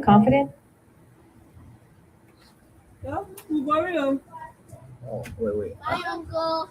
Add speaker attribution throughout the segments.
Speaker 1: confident?
Speaker 2: Yeah, we worry.
Speaker 3: Oh, wait.
Speaker 4: Bye, Uncle.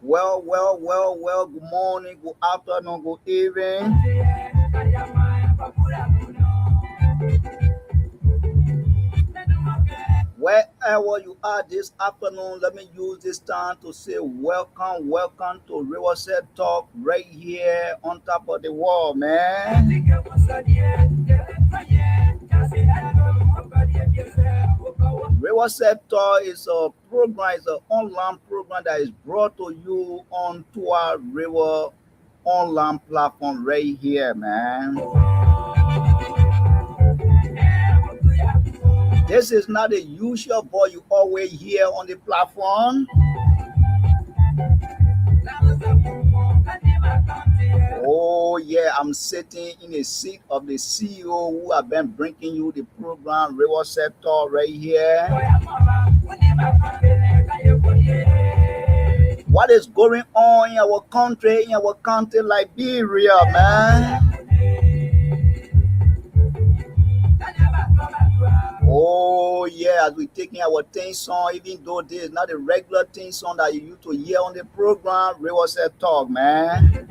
Speaker 3: Well. Good morning, good afternoon, good evening. Wherever you are this afternoon, let me use this time to say welcome to RiverSide Talk right here on top of the wall, man. RiverSide Talk is a program, it's an online program that is brought to you on Twah River online platform right here, man. This is not the usual voice you always hear on the platform. Oh yeah, I'm sitting in the seat of the CEO who have been bringing you the program RiverSide Talk right here. What is going on in our country, Liberia, man? Oh yeah, as we taking our theme song, even though this is not a regular theme song that you used to hear on the program, RiverSide Talk, man.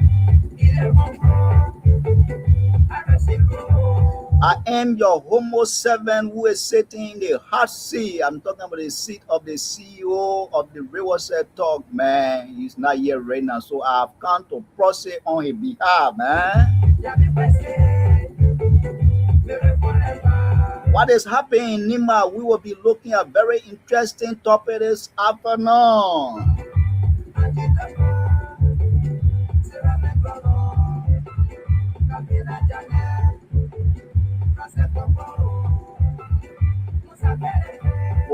Speaker 3: I am your Homo 7 who is sitting in the hot seat. I'm talking about the seat of the CEO of the RiverSide Talk, man. He's not here right now, so I've come to proceed on his behalf, man. What is happening in Nima? We will be looking at very interesting topic this afternoon.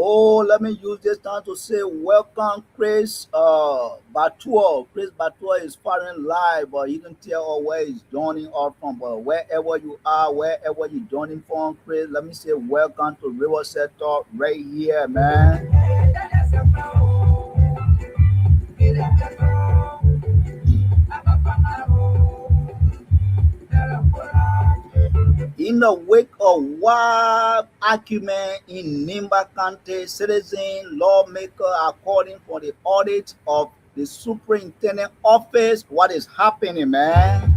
Speaker 3: Oh, let me use this time to say welcome, Chris Batua. Chris Batua is foreign live, but he didn't tell us where he's joining us from. But wherever you are, wherever you're joining from, Chris, let me say welcome to RiverSide Talk right here, man. In the wake of wild argument in Nimba County, citizen lawmaker are calling for the audit of the superintendent office. What is happening, man?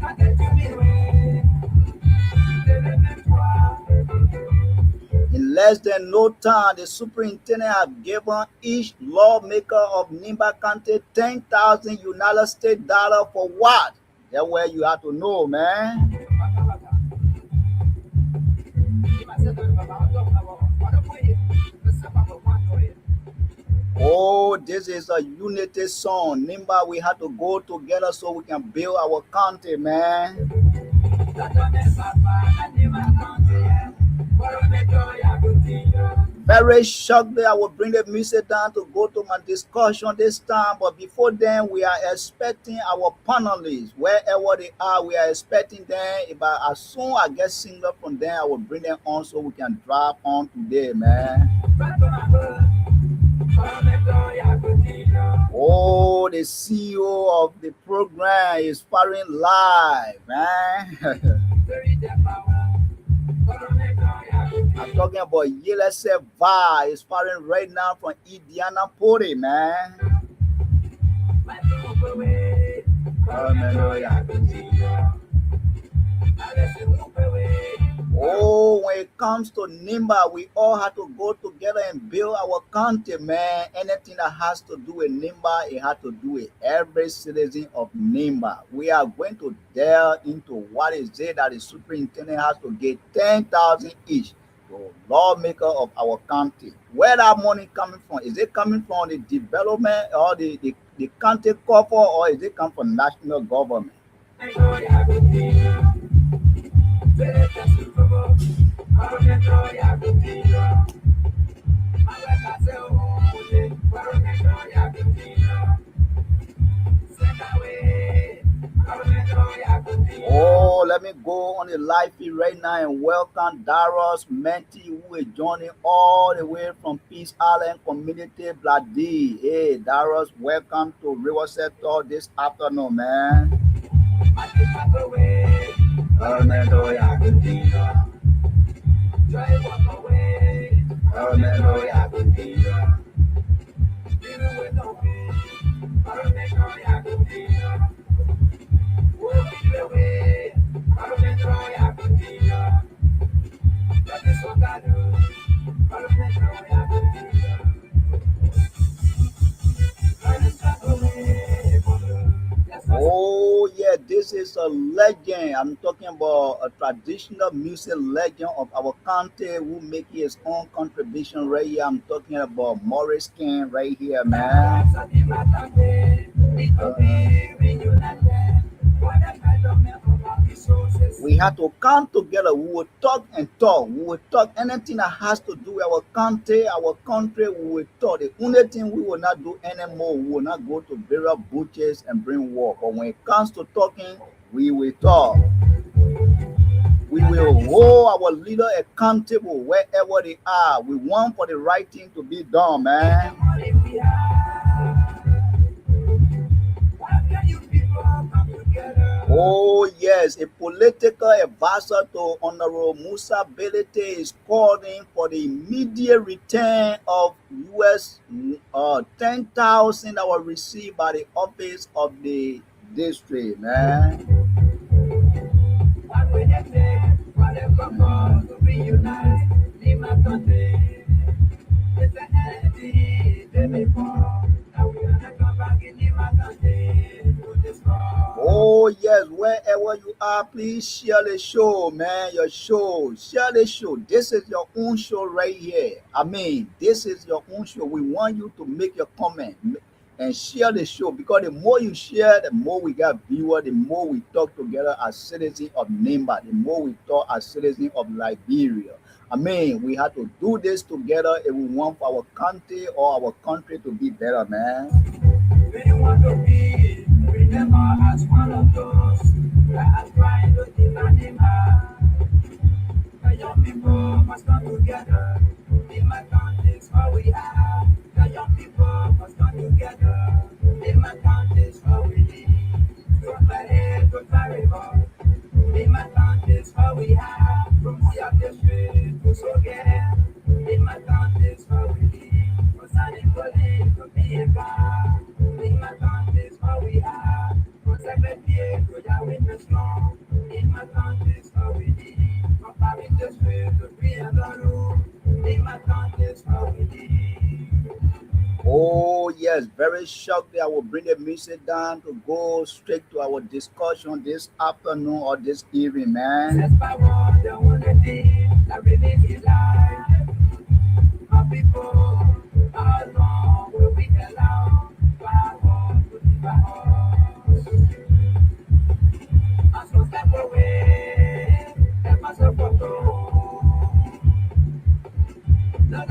Speaker 3: In less than no time, the superintendent have given each lawmaker of Nimba County 10,000 United States dollars for what? That's where you have to know, man. Oh, this is a unity song. Nimba, we have to go together so we can build our country, man. Very shortly, I will bring the music down to go to my discussion this time. But before then, we are expecting our panelists, wherever they are, we are expecting them. As soon as I get signal from them, I will bring them on so we can drive on today, man. Oh, the CEO of the program is firing live, man. I'm talking about Yelese Va is firing right now from Indianapolis, man. Oh, when it comes to Nimba, we all have to go together and build our country, man. Anything that has to do with Nimba, it has to do with every citizen of Nimba. We are going to delve into what is it that the superintendent has to get 10,000 each to lawmaker of our country. Where that money coming from? Is it coming from the development or the county coffers, or is it coming from national government? Oh, let me go on the live feed right now and welcome Darius Menti, who is joining all the way from Peace Island Community, Bloody. Hey, Darius, welcome to RiverSide Talk this afternoon, man. Oh yeah, this is a legend. I'm talking about a traditional music legend of our country who make his own contribution right here. I'm talking about Morris King right here, man. We have to come together. We will talk and talk. We will talk anything that has to do with our country. Our country, we will talk. The only thing we will not do anymore, we will not go to various butchers and bring war. But when it comes to talking, we will talk. We will hold our leader accountable wherever they are. We want for the right thing to be done, man. Oh yes, a political advisor to Honorable Musa Belete is calling for the immediate return of US 10,000 that were received by the office of the district, man. Oh yes, wherever you are, please share the show, man. Your show, share the show. This is your own show right here. I mean, this is your own show. We want you to make your comment and share the show, because the more you share, the more we got viewers, the more we talk together as citizens of Nimba, the more we talk as citizens of Liberia. I mean, we have to do this together if we want for our country or our country to be better, man. We want to be, remember, as one of those that are trying to defend the young people must come together. In my country is what we have. The young people must come together. In my country is what we need. From the head to the river. In my country is what we have. From Sia District to Sogan. In my country is what we need. For Sunny Police to be a God. In my country is what we have. For Secretary to Yahweh strong. In my country is what we need. From Paris District to be a God. In my country is what we need. Oh yes, very shortly I will bring the music down to go straight to our discussion this afternoon or this evening, man. That's my word, the only thing that really is life. My people, how long will we allow power to live us? I shall step away, let myself go. No,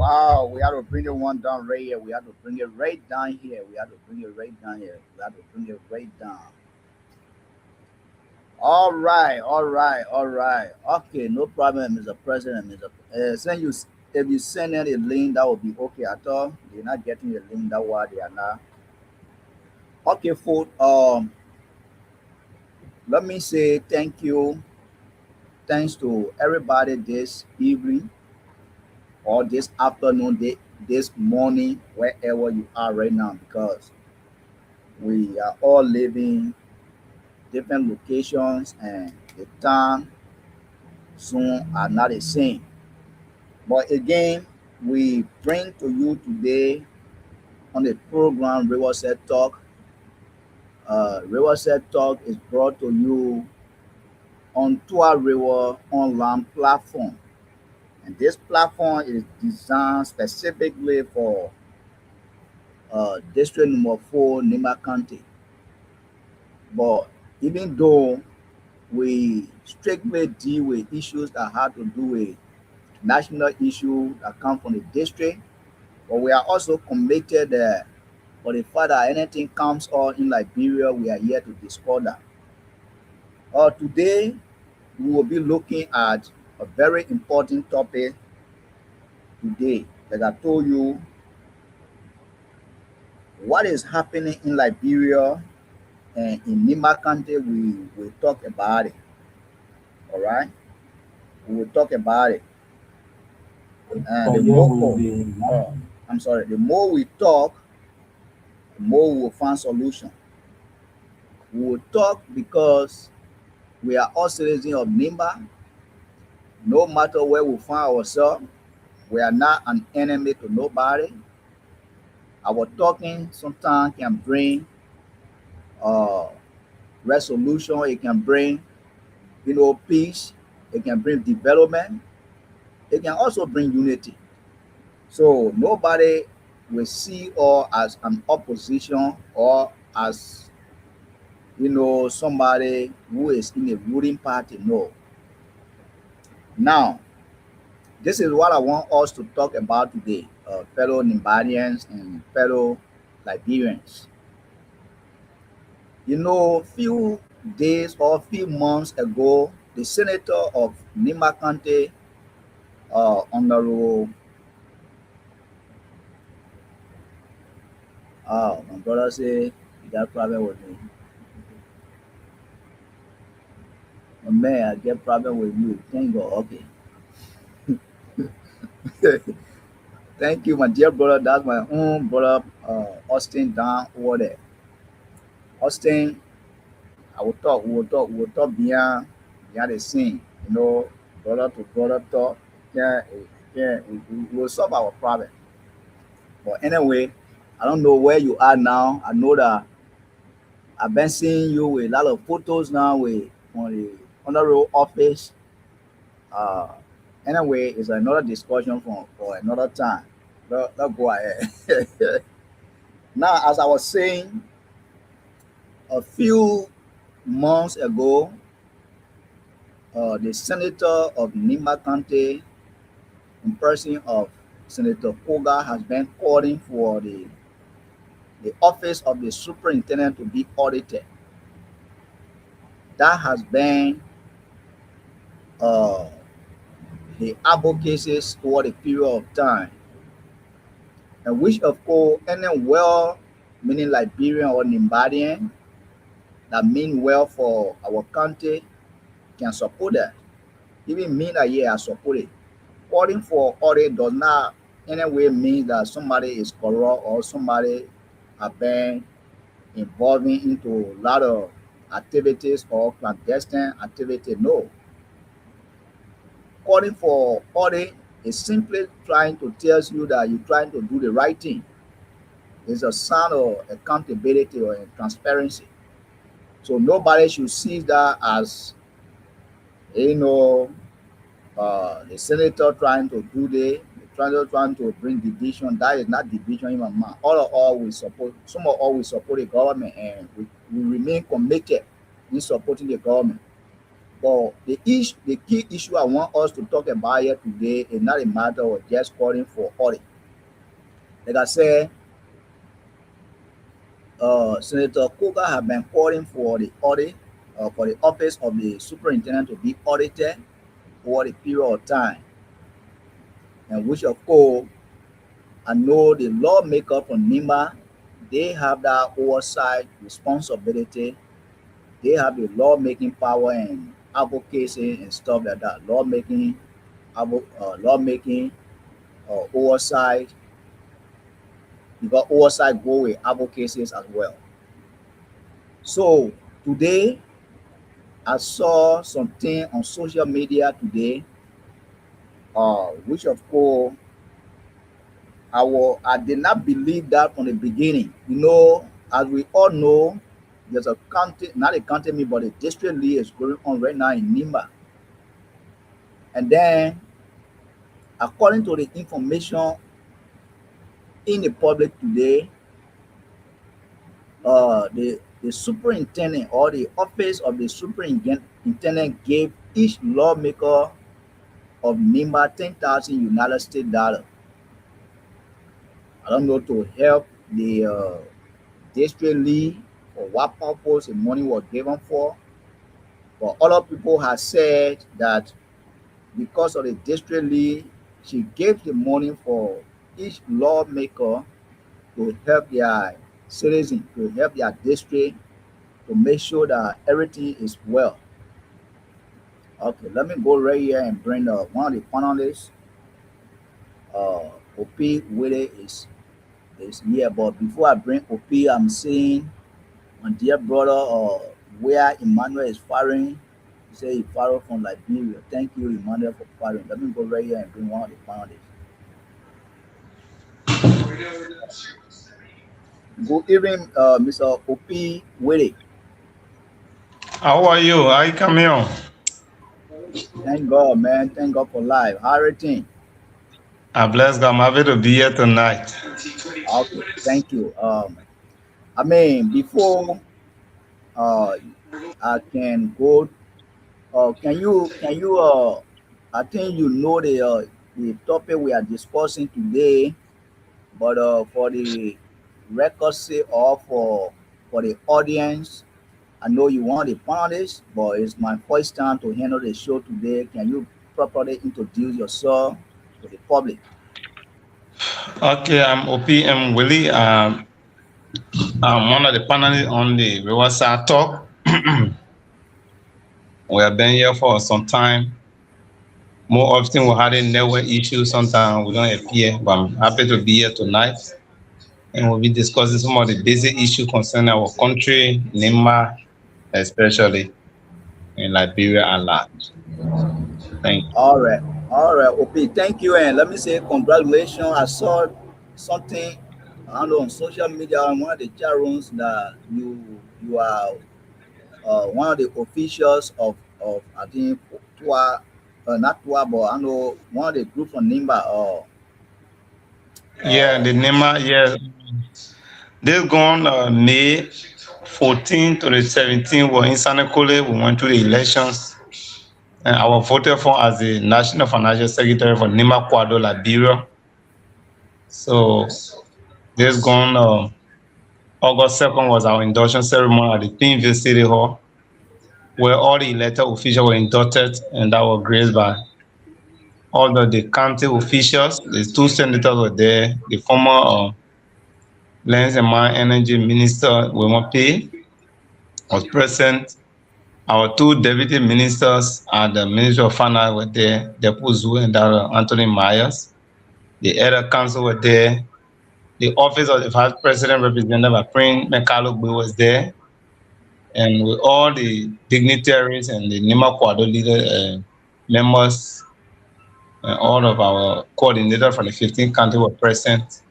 Speaker 3: Wow, we have to bring the one down right here. We have to bring it right down here. We have to bring it right down here. We have to bring it right down. All right, all right, all right. Okay, no problem, Mr. President. Mr. Send you if you send any link, that will be okay at all. They're not getting the link. That why they are not. Okay, folks. Let me say thank you, thanks to everybody this evening or this afternoon, this morning, wherever you are right now, because we are all living different locations and the time soon are not the same. But again, we bring to you today on the program RiverSide Talk. RiverSide Talk is brought to you on Twah River online platform. And this platform is designed specifically for District Number 4, Nima County. But even though we strictly deal with issues that have to do with national issues that come from the district, but we are also committed for the fact that anything comes on in Liberia, we are here to discuss that. Today, we will be looking at a very important topic today. Like I told you, what is happening in Liberia and in Nima County, we will talk about it. All right, we will talk about it. And the
Speaker 1: Again,
Speaker 3: more,
Speaker 1: we'll be
Speaker 3: I'm sorry, the more we talk, the more we will find solution. We will talk because we are all citizens of Nimba. No matter where we find ourselves, we are not an enemy to nobody. Our talking sometimes can bring uh, resolution. It can bring, peace. It can bring development. It can also bring unity. So nobody will see us as an opposition or as somebody who is in a ruling party. No. Now, this is what I want us to talk about today, fellow Nimbarians and fellow Liberians. Few days or few months ago, the senator of Nima County, Honorable, my brother say he got problem with me. Man, I get problem with you. Thank God. Okay. Thank you, my dear brother. That's my own brother, Austin down over there. Austin, we will talk behind the scene, brother to brother talk. Yeah, yeah, we will solve our problem. But anyway, I don't know where you are now. I know that I've been seeing you with a lot of photos now with on the honorable office. Uh, anyway, it's another discussion for another time. Let's go ahead. Now, as I was saying, a few months ago, the senator of Nimba County, in person of Senator Koga, has been calling for the office of the superintendent to be audited. That has been uh, the advocacy toward a period of time, and which, of course, any well meaning Liberian or Nimbadian that mean well for our country can support that. Even me that yeah, I support it. Calling for audit does not in any way mean that somebody is corrupt or somebody have been involving into a lot of activities or clandestine activity. No. Calling for audit is simply trying to tell you that you're trying to do the right thing. It's a sign of accountability or transparency. So nobody should see that as you know the senator trying to do trying to bring division. That is not division in my mind. All we support, some of all we support the government, and we remain committed in supporting the government. But the key issue I want us to talk about here today is not a matter of just calling for audit. Like I said, Senator Coker have been calling for the audit, for the office of the superintendent to be audited over a period of time, and which of course I know the lawmaker from NEMA, they have that oversight responsibility. They have the lawmaking power and advocacy and stuff like that. Lawmaking oversight, because oversight go with advocacies as well. So today I saw something on social media today, which of course I did not believe that from the beginning. You know, as we all know, there's a county, not a county me, but a district league is going on right now in Nima. And then, according to the information in the public today, the superintendent or the office of the superintendent gave each lawmaker of Nima 10,000 United States dollar. I don't know, to help the district league for what purpose the money was given for. But other people have said that because of the district league, she gave the money for each lawmaker to help their citizens, to help their district, to make sure that everything is well. Okay, let me go right here and bring one of the panelists. OP Willie is here, but before I bring OP, I'm seeing my dear brother, where Emmanuel is firing. He said he fired from Liberia. Thank you, Emmanuel, for firing. Let me go right here and bring one of the panelists. Good evening, Mr. OP Willie.
Speaker 1: How are you? How you coming on?
Speaker 3: Thank God, man. Thank God for life. How everything?
Speaker 1: I bless God. I'm happy to be here tonight.
Speaker 3: Okay, thank you. I mean, before uh, I can go, can you I think you know the topic we are discussing today, but for the record sake or for the audience, I know you want the panelists, but it's my first time to handle the show today. Can you properly introduce yourself to the public?
Speaker 1: Okay, I'm OPM Willie. I'm one of the panelists on the RiverSide Talk. We have been here for some time. More often we're having network issues. Sometimes we don't appear, but I'm happy to be here tonight. And we'll be discussing some of the basic issues concerning our country, Nima, especially in Liberia and large. Thank you.
Speaker 3: All right, OP. Thank you, and let me say congratulations. I saw something I don't know on social media on one of the chat rooms that you are one of the officials of I think Twah, not Twah, but I know one of the group from Nimba.
Speaker 1: Yeah,
Speaker 3: Uh,
Speaker 1: the Nima, yeah. This gone May 14 to the 17th were in Sanekole. We went to the elections. And I was voted for as the National Financial Secretary for Nima Kwado, Liberia. So this gone August 2nd was our induction ceremony at the Pinville City Hall, where all the elected officials were inducted, and that was graced by all the county officials. The two senators were there. The former Lands and Mine Energy Minister, Wilma P., was present. Our two deputy ministers and the Minister of Finance were there, Depo Zu and Dr. Anthony Myers. The other council were there. The office of the Vice President, represented by Prince Mekalo Gbe, was there. And with all the dignitaries and the Nima Kwado leader members, and all of our coordinators from the 15 countries were present,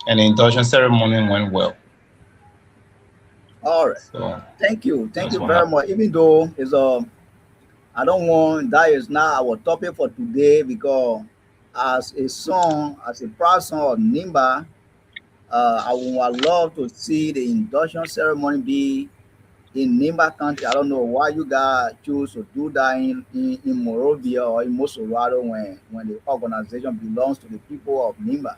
Speaker 1: and the induction ceremony went well.
Speaker 3: all right,
Speaker 1: So
Speaker 3: thank
Speaker 1: that's
Speaker 3: you
Speaker 1: what
Speaker 3: very
Speaker 1: happened.
Speaker 3: much. Even though it's I don't want that is not our topic for today because as a proud son of Nimba, I would love to see the induction ceremony be in Nimba County. I don't know why you guys choose to do that in Morovia or in Mosorado when the organization belongs to the people of Nimba.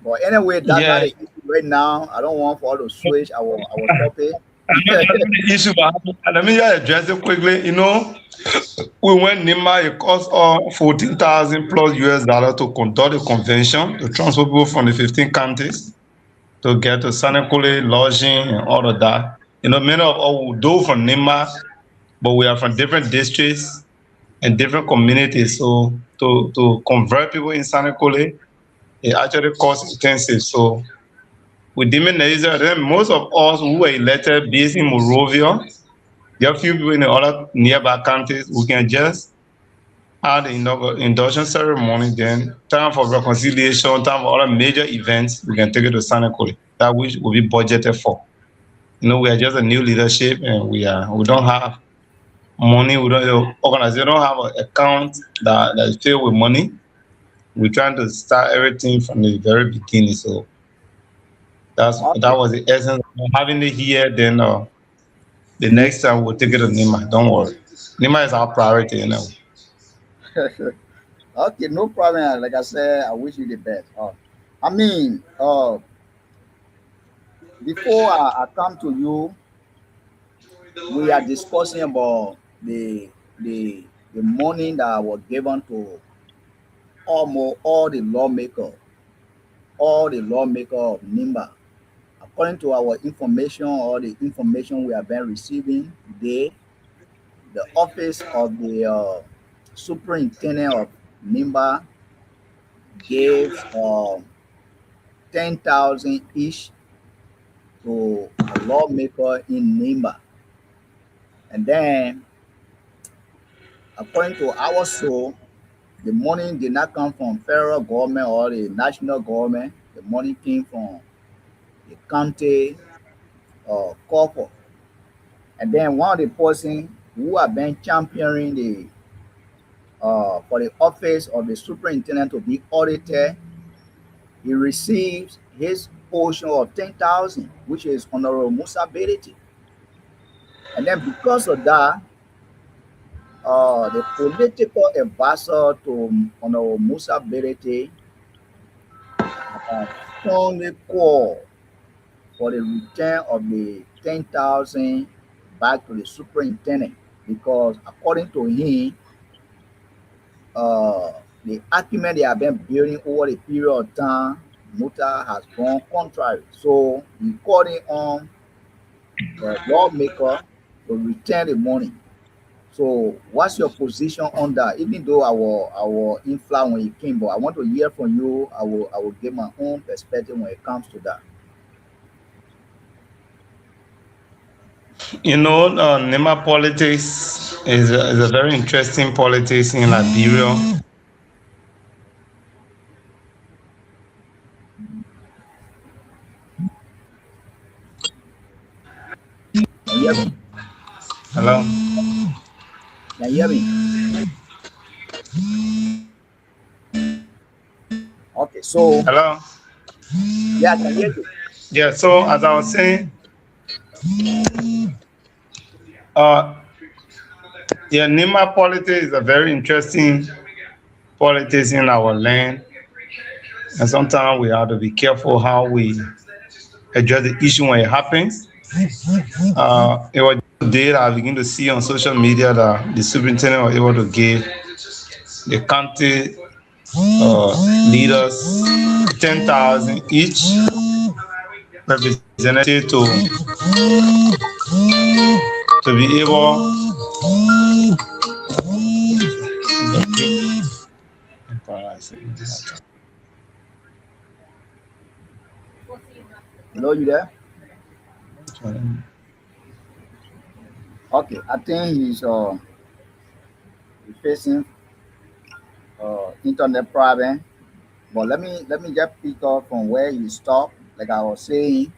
Speaker 3: But anyway, that's not
Speaker 1: Yeah,
Speaker 3: the issue right now. I don't want for us to switch our topic.
Speaker 1: I know the issue, but let me just address it quickly. We went Nima, it cost us 14,000 plus US dollar to conduct a convention to transfer people from the 15 counties to get to Sanekule, lodging, and all of that. Many of us will do from Nima, but we are from different districts and different communities. So to convert people in Sanekule, it actually costs extensive. So we deemed necessary. Then most of us who were elected based in Morovia, there are few people in the other nearby counties. We can just have the induction ceremony, then time for reconciliation, time for other major events, we can take it to Sanekule. That which will be budgeted for. We are just a new leadership and we don't have money, we don't the organization don't have an account that is filled with money. We're trying to start everything from the very beginning. So that
Speaker 3: Okay.
Speaker 1: was the essence of having it here. Then the next time we'll take it to Nima. Don't worry. Nima is our priority,
Speaker 3: Okay, no problem. Like I said, I wish you the best. I mean, before I come to you, we are discussing about the the money that was given to almost all the lawmaker of Nimba. According to our information, all the information we have been receiving today, the office of the superintendent of Nimba gave 10,000 each to a lawmaker in Nimba. And then, according to our source, the money did not come from federal government or the national government. The money came from the county corporate. And then one of the person who have been championing the for the office of the superintendent to be audited, he receives his portion of 10,000, which is honorable Musa Bereti. And then because of that, the political advisor to honorable Musa Bereti strongly called for the return of the 10,000 back to the superintendent because according to him, the argument they have been building over the period of time, Muta has gone contrary. So he calling on the lawmaker to return the money. So what's your position on that? Even though our influence when it came, but I want to hear from you. I will give my own perspective when it comes to that.
Speaker 1: Nema politics is a very interesting politics in Liberia.
Speaker 3: Can you hear me?
Speaker 1: Hello?
Speaker 3: Can you hear me? Okay, so
Speaker 1: Hello?
Speaker 3: yeah, I can hear you.
Speaker 1: Yeah, so as I was saying, uh, yeah, Nema politics is a very interesting politics in our land. And sometimes we have to be careful how we address the issue when it happens. It was just a day that I begin to see on social media that the superintendent was able to give the county leaders 10,000 each, representative to be able.
Speaker 3: Hello, you there? Okay, I think he's facing internet problem. But let me just pick up from where you stopped. Like I was saying,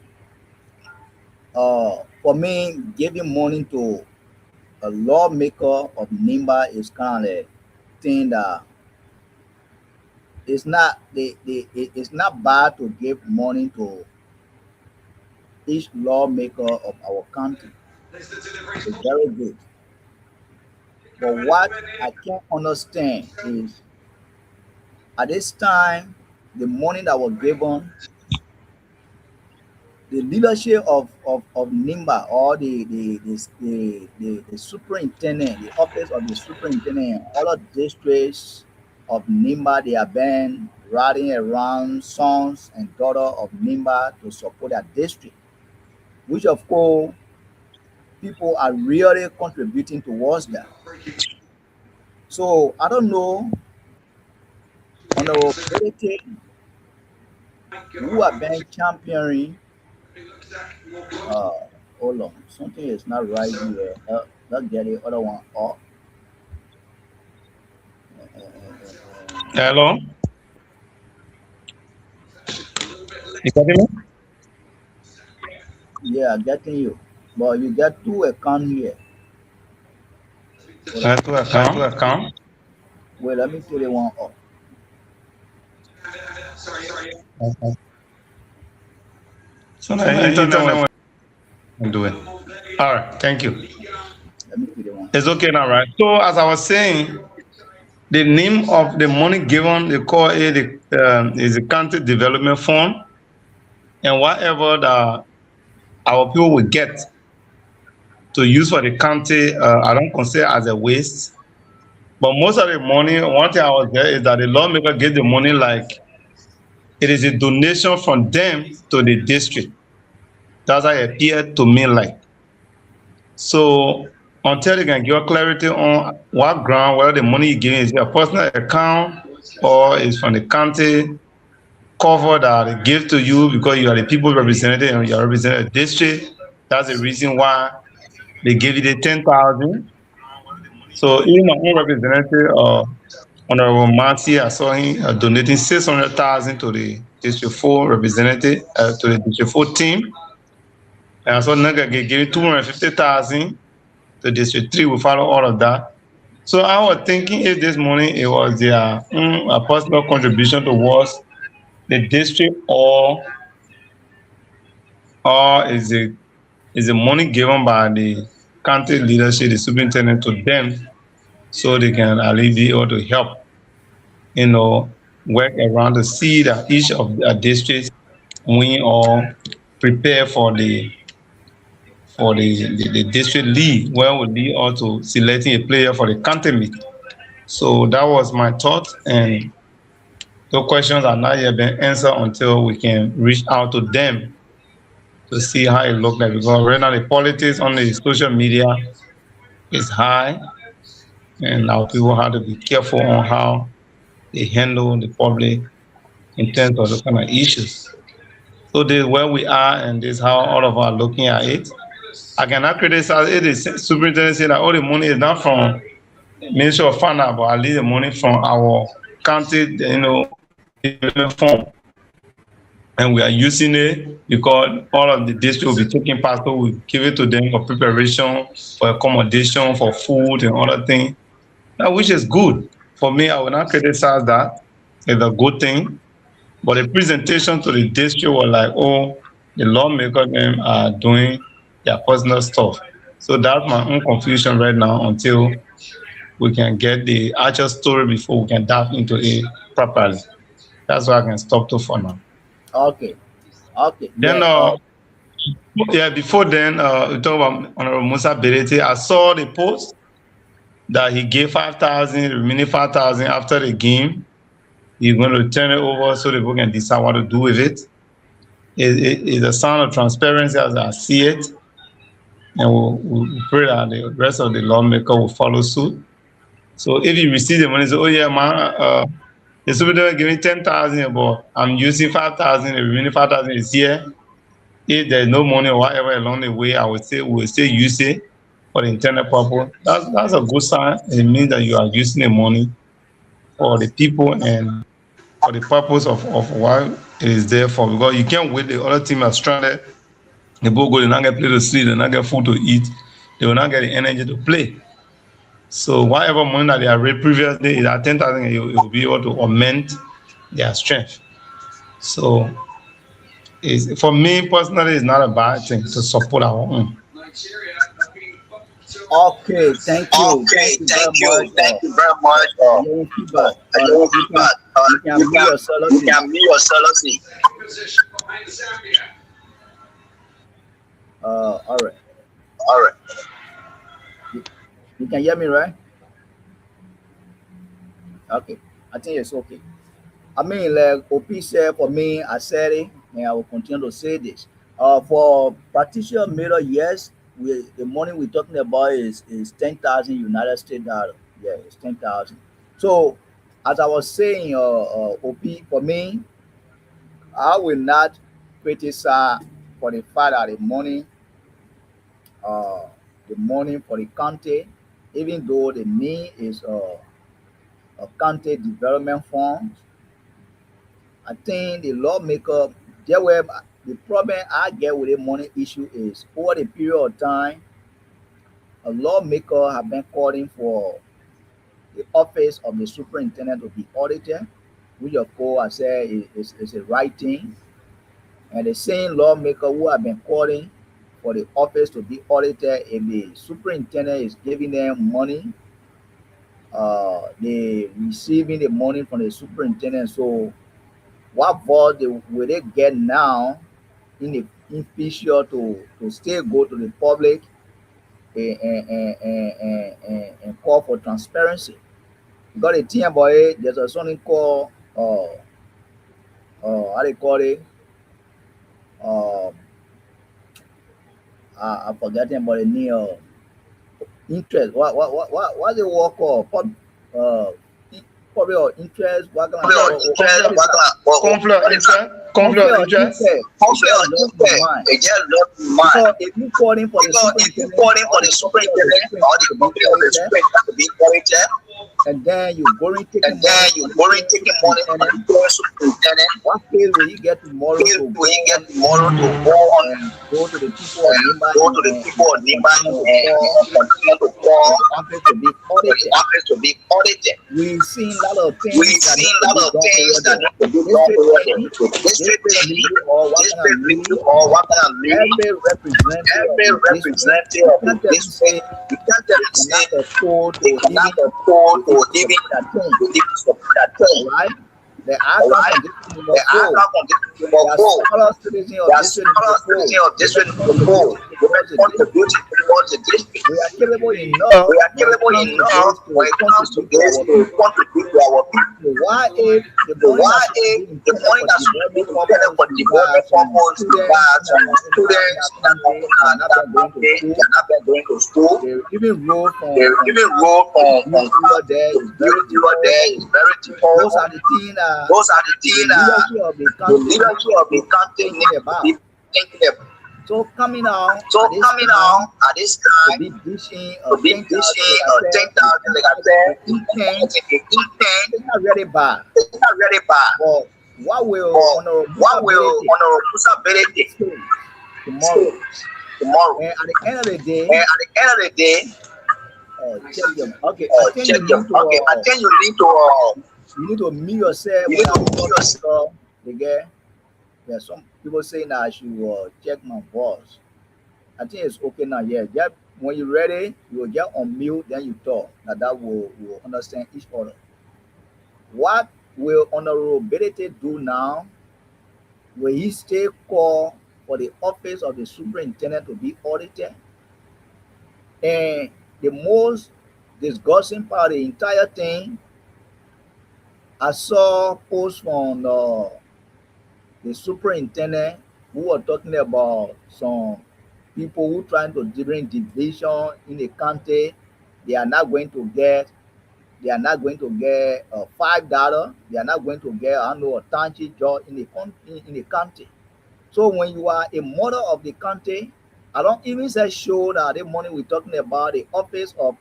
Speaker 3: for me, giving money to a lawmaker of Nimba is kind of a thing that it's not bad to give money to each lawmaker of our country. It's very good. But what I can't understand is at this time, the money that was given, the leadership of NIMBA or the superintendent, the office of the superintendent, all of districts of NIMBA, they have been riding around sons and daughters of NIMBA to support their district, which of course people are really contributing towards that. So I don't know on the politics who have been championing. Uh, Hold on, something is not right here. Let's get the other one off.
Speaker 1: Hello, you got me?
Speaker 3: Yeah, getting you. But you get two account here. Hold on.
Speaker 1: To account.
Speaker 3: Wait, let me take the one off.
Speaker 1: Okay. So the internet will do it. All right, thank you.
Speaker 3: Let me take the one.
Speaker 1: It's okay now, right? So as I was saying, the name of the money given, they call it is the County Development Fund, and whatever the our people will get to use for the county, I don't consider as a waste. But most of the money, one thing I was there is that the lawmaker get the money like it is a donation from them to the district. That's how it appeared to me like. So until they can give clarity on what ground, whether the money you giving is your personal account or is from the county cover that they give to you because you are the people representative and you are representing a district. That's the reason why they give you the 10,000. So even my own representative, Honorable Marty, I saw him donating 600,000 to the District 4 representative, to the District 4 team. And I saw Naga gave 250,000 to District 3. We follow all of that. So I was thinking if this morning it was their a personal contribution towards the district or is the money given by the county leadership, the superintendent to them so they can alleviate or to help, work around to see that each of the districts win or prepare for the district league, where we lead or to selecting a player for the county meet. So that was my thought, and the questions are not yet been answered until we can reach out to them to see how it look like. Because right now the politics on the social media is high, and our people have to be careful on how they handle the public in terms of those kind of issues. So this is where we are, and this is how all of us are looking at it. I cannot criticize it. The superintendent said that all the money is not from Ministry of Finance, but at least the money from our county, development fund. And we are using it because all of the district will be taking part, so we give it to them for preparation, for accommodation, for food and other things, which is good. For me, I will not criticize that. It's a good thing. But the presentation to the district was like, oh, the lawmakers them are doing their personal stuff. So that's my own confusion right now until we can get the actual story before we can dive into it properly. That's why I can stop to for now.
Speaker 3: Okay. Okay.
Speaker 1: Then,
Speaker 3: Yeah.
Speaker 1: yeah, before then, we talk about Honorable Musa Berete. I saw the post that he gave 5,000, remaining 5,000 after the game. He's going to turn it over so the people can decide what to do with it. It's a sign of transparency as I see it. And we'll pray that the rest of the lawmaker will follow suit. So if you receive the money, say, oh yeah, man, the superintendent giving 10,000, but I'm using 5,000, the remaining 5,000 is here. If there's no money or whatever along the way, I would say we'll still use it for the internal purpose. That's a good sign. It means that you are using the money for the people and for the purpose of what it is there for. Because you can't wait, the other team are stranded. The people go, they not get play to sleep, they not get food to eat, they will not get the energy to play. So whatever money that they have raised previously is at 10,000, it will be able to augment their strength. So for me personally, it's not a bad thing to support our own.
Speaker 3: Okay, thank
Speaker 4: Okay,
Speaker 3: you very
Speaker 4: thank
Speaker 3: much.
Speaker 4: you. Thank you very much.
Speaker 3: Your feedback.
Speaker 4: Your feedback.
Speaker 3: You can
Speaker 4: You
Speaker 3: mute
Speaker 4: can
Speaker 3: yourself.
Speaker 4: you can mute yourself. See.
Speaker 3: All right.
Speaker 4: All right.
Speaker 3: You, you can hear me, right? Okay. I think it's okay. I mean, like OP said, for me, I said it, and I will continue to say this. For practitioner middle, yes, the money we're talking about is 10,000 United States dollar. Yeah, it's 10,000. So, as I was saying, OP, for me, I will not criticize for the fact that uh, the money for the county, even though the name is a county development fund. I think the lawmaker, there were the problem I get with the money issue is over the period of time, a lawmaker have been calling for the office of the superintendent to be audited, which of course I say is a right thing. And the same lawmaker who have been calling for the office to be audited, if the superintendent is giving them money, they receiving the money from the superintendent. So what vote will they get now in the in future to still go to the public and call for transparency? Because the thing about it, there's a something called how they call it, uh, I'm forgetting about the name, interest. What the word called? Uh, probably or interest. What can I
Speaker 4: Conflict of interest.
Speaker 1: Conflict of interest. Conflict
Speaker 3: conflict
Speaker 1: of
Speaker 3: of
Speaker 1: interest.
Speaker 3: interest?
Speaker 4: Conflict
Speaker 3: Just
Speaker 4: of
Speaker 3: lost my
Speaker 4: interest.
Speaker 3: mind.
Speaker 4: It just lost my mind.
Speaker 3: Because if you calling for the
Speaker 4: Because if you
Speaker 3: superintendent
Speaker 4: calling
Speaker 3: or
Speaker 4: for
Speaker 3: the
Speaker 4: the
Speaker 3: company of the
Speaker 4: superintendent or the
Speaker 3: superintendent to be
Speaker 4: company of the
Speaker 3: audited,
Speaker 4: superintendent to be audited,
Speaker 3: and then you going
Speaker 4: and
Speaker 3: taking money
Speaker 4: then you
Speaker 3: from the
Speaker 4: going
Speaker 3: current
Speaker 4: taking money from the
Speaker 3: superintendent,
Speaker 4: current superintendent,
Speaker 3: what pay will you get tomorrow
Speaker 4: feel
Speaker 3: to
Speaker 4: when
Speaker 3: go
Speaker 4: you get
Speaker 3: on
Speaker 4: tomorrow to go on
Speaker 3: and go to the people of
Speaker 4: and
Speaker 3: Nimba
Speaker 4: go to the people of
Speaker 3: and
Speaker 4: Niba
Speaker 3: continue to call
Speaker 4: and continue to call
Speaker 3: for the office to be
Speaker 4: for the
Speaker 3: audited?
Speaker 4: office to be audited.
Speaker 3: We've seen a lot of things
Speaker 4: We've
Speaker 3: that
Speaker 4: seen
Speaker 3: need
Speaker 4: a
Speaker 3: to be
Speaker 4: lot of
Speaker 3: done
Speaker 4: things
Speaker 3: over
Speaker 4: that
Speaker 3: there.
Speaker 4: need to be done
Speaker 3: District
Speaker 4: over there.
Speaker 3: team,
Speaker 4: So district
Speaker 3: district
Speaker 4: team,
Speaker 3: lead, or what kind of
Speaker 4: district
Speaker 3: lead,
Speaker 4: leader, or what kind of lead,
Speaker 3: every representative of
Speaker 4: every
Speaker 3: the district,
Speaker 4: representative
Speaker 3: you
Speaker 4: of the
Speaker 3: can't tell me
Speaker 4: district,
Speaker 3: say
Speaker 4: you can't tell
Speaker 3: they
Speaker 4: me say
Speaker 3: cannot afford
Speaker 4: they cannot afford to even
Speaker 3: support that thing.
Speaker 4: support that thing.
Speaker 3: All right. The
Speaker 4: All
Speaker 3: outcome
Speaker 4: right?
Speaker 3: from district
Speaker 4: The
Speaker 3: number 4,
Speaker 4: outcome of this number
Speaker 3: there are
Speaker 4: 4,
Speaker 3: several citizens
Speaker 4: there
Speaker 3: of
Speaker 4: are
Speaker 3: district
Speaker 4: several
Speaker 3: number 4
Speaker 4: citizens of
Speaker 3: who are
Speaker 4: district number 4
Speaker 3: contributing
Speaker 4: who are
Speaker 3: towards the district.
Speaker 4: contributing towards the district.
Speaker 3: We are capable enough
Speaker 4: We are
Speaker 3: when it
Speaker 4: capable
Speaker 3: comes to
Speaker 4: enough
Speaker 3: this
Speaker 4: when
Speaker 3: to
Speaker 4: it comes to
Speaker 3: contribute to
Speaker 4: this
Speaker 3: our
Speaker 4: to
Speaker 3: people.
Speaker 4: contribute to our people.
Speaker 3: So why if the
Speaker 4: So
Speaker 3: money
Speaker 4: why
Speaker 3: that's supposed to
Speaker 4: if
Speaker 3: be
Speaker 4: the
Speaker 3: intended
Speaker 4: money
Speaker 3: for
Speaker 4: that should be
Speaker 3: development
Speaker 4: intended
Speaker 3: purpose,
Speaker 4: for
Speaker 3: you got
Speaker 4: development
Speaker 3: some
Speaker 4: purpose, you
Speaker 3: students
Speaker 4: got some
Speaker 3: in
Speaker 4: students
Speaker 3: that
Speaker 4: that are
Speaker 3: country, they are
Speaker 4: in
Speaker 3: not
Speaker 4: that
Speaker 3: been going to
Speaker 4: country,
Speaker 3: school.
Speaker 4: they are not been going to school.
Speaker 3: They even roll
Speaker 4: They
Speaker 3: from
Speaker 4: even
Speaker 3: class
Speaker 4: roll
Speaker 3: to
Speaker 4: from
Speaker 3: build over
Speaker 4: class
Speaker 3: there
Speaker 4: to
Speaker 3: is
Speaker 4: build
Speaker 3: very
Speaker 4: over
Speaker 3: difficult.
Speaker 4: there is very
Speaker 3: Those
Speaker 4: difficult.
Speaker 3: are the things that
Speaker 4: Those are the
Speaker 3: the
Speaker 4: things that
Speaker 3: leadership of the
Speaker 4: the
Speaker 3: country need
Speaker 4: leadership
Speaker 3: to
Speaker 4: of the
Speaker 3: be
Speaker 4: country
Speaker 3: thinking
Speaker 4: needs to be
Speaker 3: about.
Speaker 4: thinking about.
Speaker 3: So coming out
Speaker 4: So
Speaker 3: at this
Speaker 4: coming
Speaker 3: time
Speaker 4: out at this
Speaker 3: to
Speaker 4: time
Speaker 3: be dishing
Speaker 4: to be
Speaker 3: 10,000,
Speaker 4: dishing
Speaker 3: like I said,
Speaker 4: 10,000, like I said,
Speaker 3: the intent
Speaker 4: the intent
Speaker 3: is not really bad.
Speaker 4: is not really bad.
Speaker 3: But what will
Speaker 4: But
Speaker 3: Honorable
Speaker 4: what
Speaker 3: Musa
Speaker 4: will
Speaker 3: Belete
Speaker 4: Honorable Musa
Speaker 3: say tomorrow?
Speaker 4: say tomorrow?
Speaker 3: And at the end of the
Speaker 4: And
Speaker 3: day,
Speaker 4: at the end of the day,
Speaker 3: check them. Okay, I think
Speaker 4: check your okay. I think
Speaker 3: you need to meet yourself
Speaker 4: you
Speaker 3: when
Speaker 4: need
Speaker 3: I
Speaker 4: to
Speaker 3: call
Speaker 4: be yourself.
Speaker 3: again. There's some people saying that I should check my voice. I think it's okay now. Yeah, just when you're ready, you will get on mute, then you talk. Now that will understand each other. What will Honorable Belete do now? Will he stay call for the office of the superintendent to be audited? And the most disgusting part of the entire thing, I saw posts from the superintendent who were talking about some people who trying to bring division in the county. They are not going to get. They are not going to get $5. They are not going to get I don't know a township job in the in the county. So when you are a mother of the country, I don't even say show that the money we're talking about the office of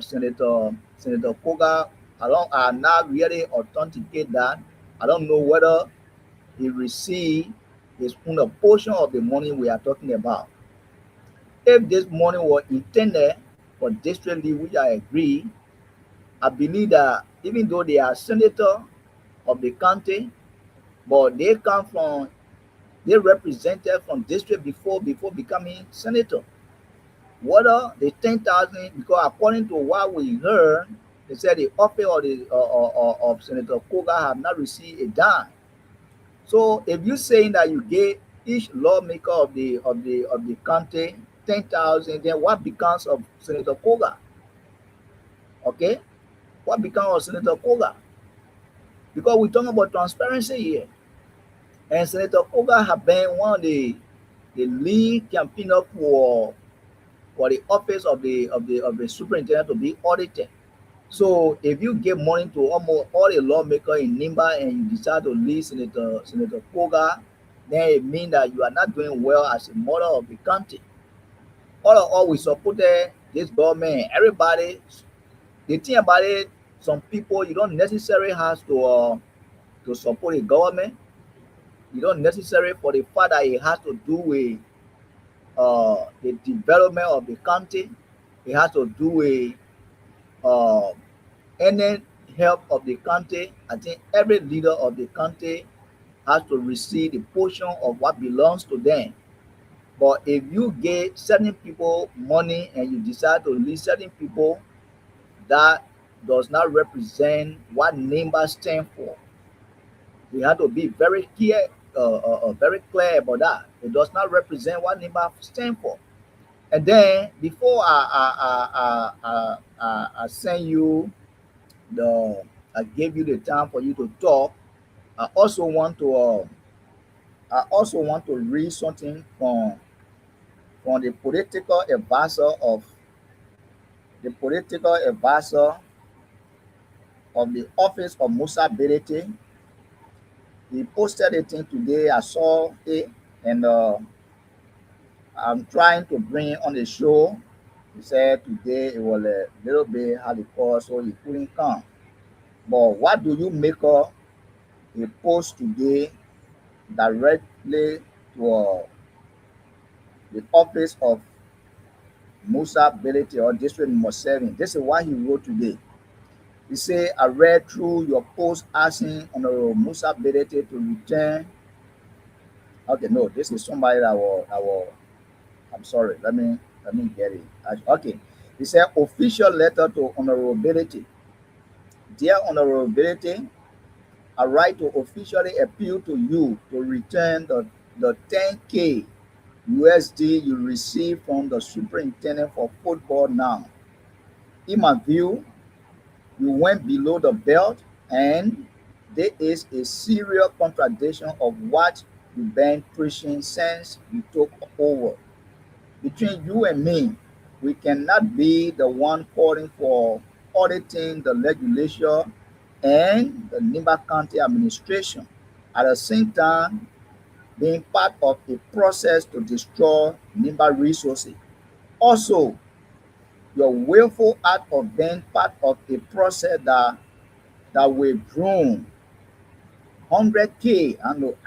Speaker 3: Senator Koga. I not really authenticate that. I don't know whether he received his own portion of the money we are talking about. If this money was intended for district league, which I agree, I believe that even though they are senator of the county, but they represented from district before becoming senator. Whether the 10,000, because according to what we heard, they said the office of of Senator Koga have not received a dime. So if you're saying that you gave each lawmaker of the county 10,000, then what becomes of Senator Koga? Okay, what becomes of Senator Koga? Because we're talking about transparency here, and Senator Koga have been one of the lead campaigner for the office of the superintendent to be audited. So if you give money to almost all the lawmakers in Nimba and you decide to leave Senator Koga, then it means that you are not doing well as a model of the country. All of all, we supported this government. Everybody, the thing about it, some people you don't necessarily have to support the government. You don't necessarily for the fact that it has to do with the development of the country. It has to do with uh, any help of the country. I think every leader of the country has to receive the portion of what belongs to them. But if you give certain people money and you decide to leave certain people, that does not represent what NIMBA stand for. We have to be very clear about that. It does not represent what NIMBA stand for. And then before I send you I gave you the time for you to talk. I also want to read something from the political advisor of the office of Musa Belete. He posted a thing today. I saw it, and I'm trying to bring it on the show. He said today it was a little bit hardcore, so he couldn't come. But what do you make of a post today directly to the office of Musa Belete or District Number 7? This is what he wrote today. He said, I read through your post asking Honorable Musa Belete to return. Okay, no, this is somebody that will I'm sorry, let me get it. Okay. He said, official letter to Honorable Belete. Dear Honorable Belete, I write to officially appeal to you to return the 10K USD you received from the superintendent for football now. In my view, you went below the belt and there is a serious contradiction of what you've been preaching since you took over. Between you and me, we cannot be the one calling for auditing the legislature and the Nimba County administration. At the same time, being part of a process to destroy Nimba resources. Also, your willful act of being part of a process that will groom 100K.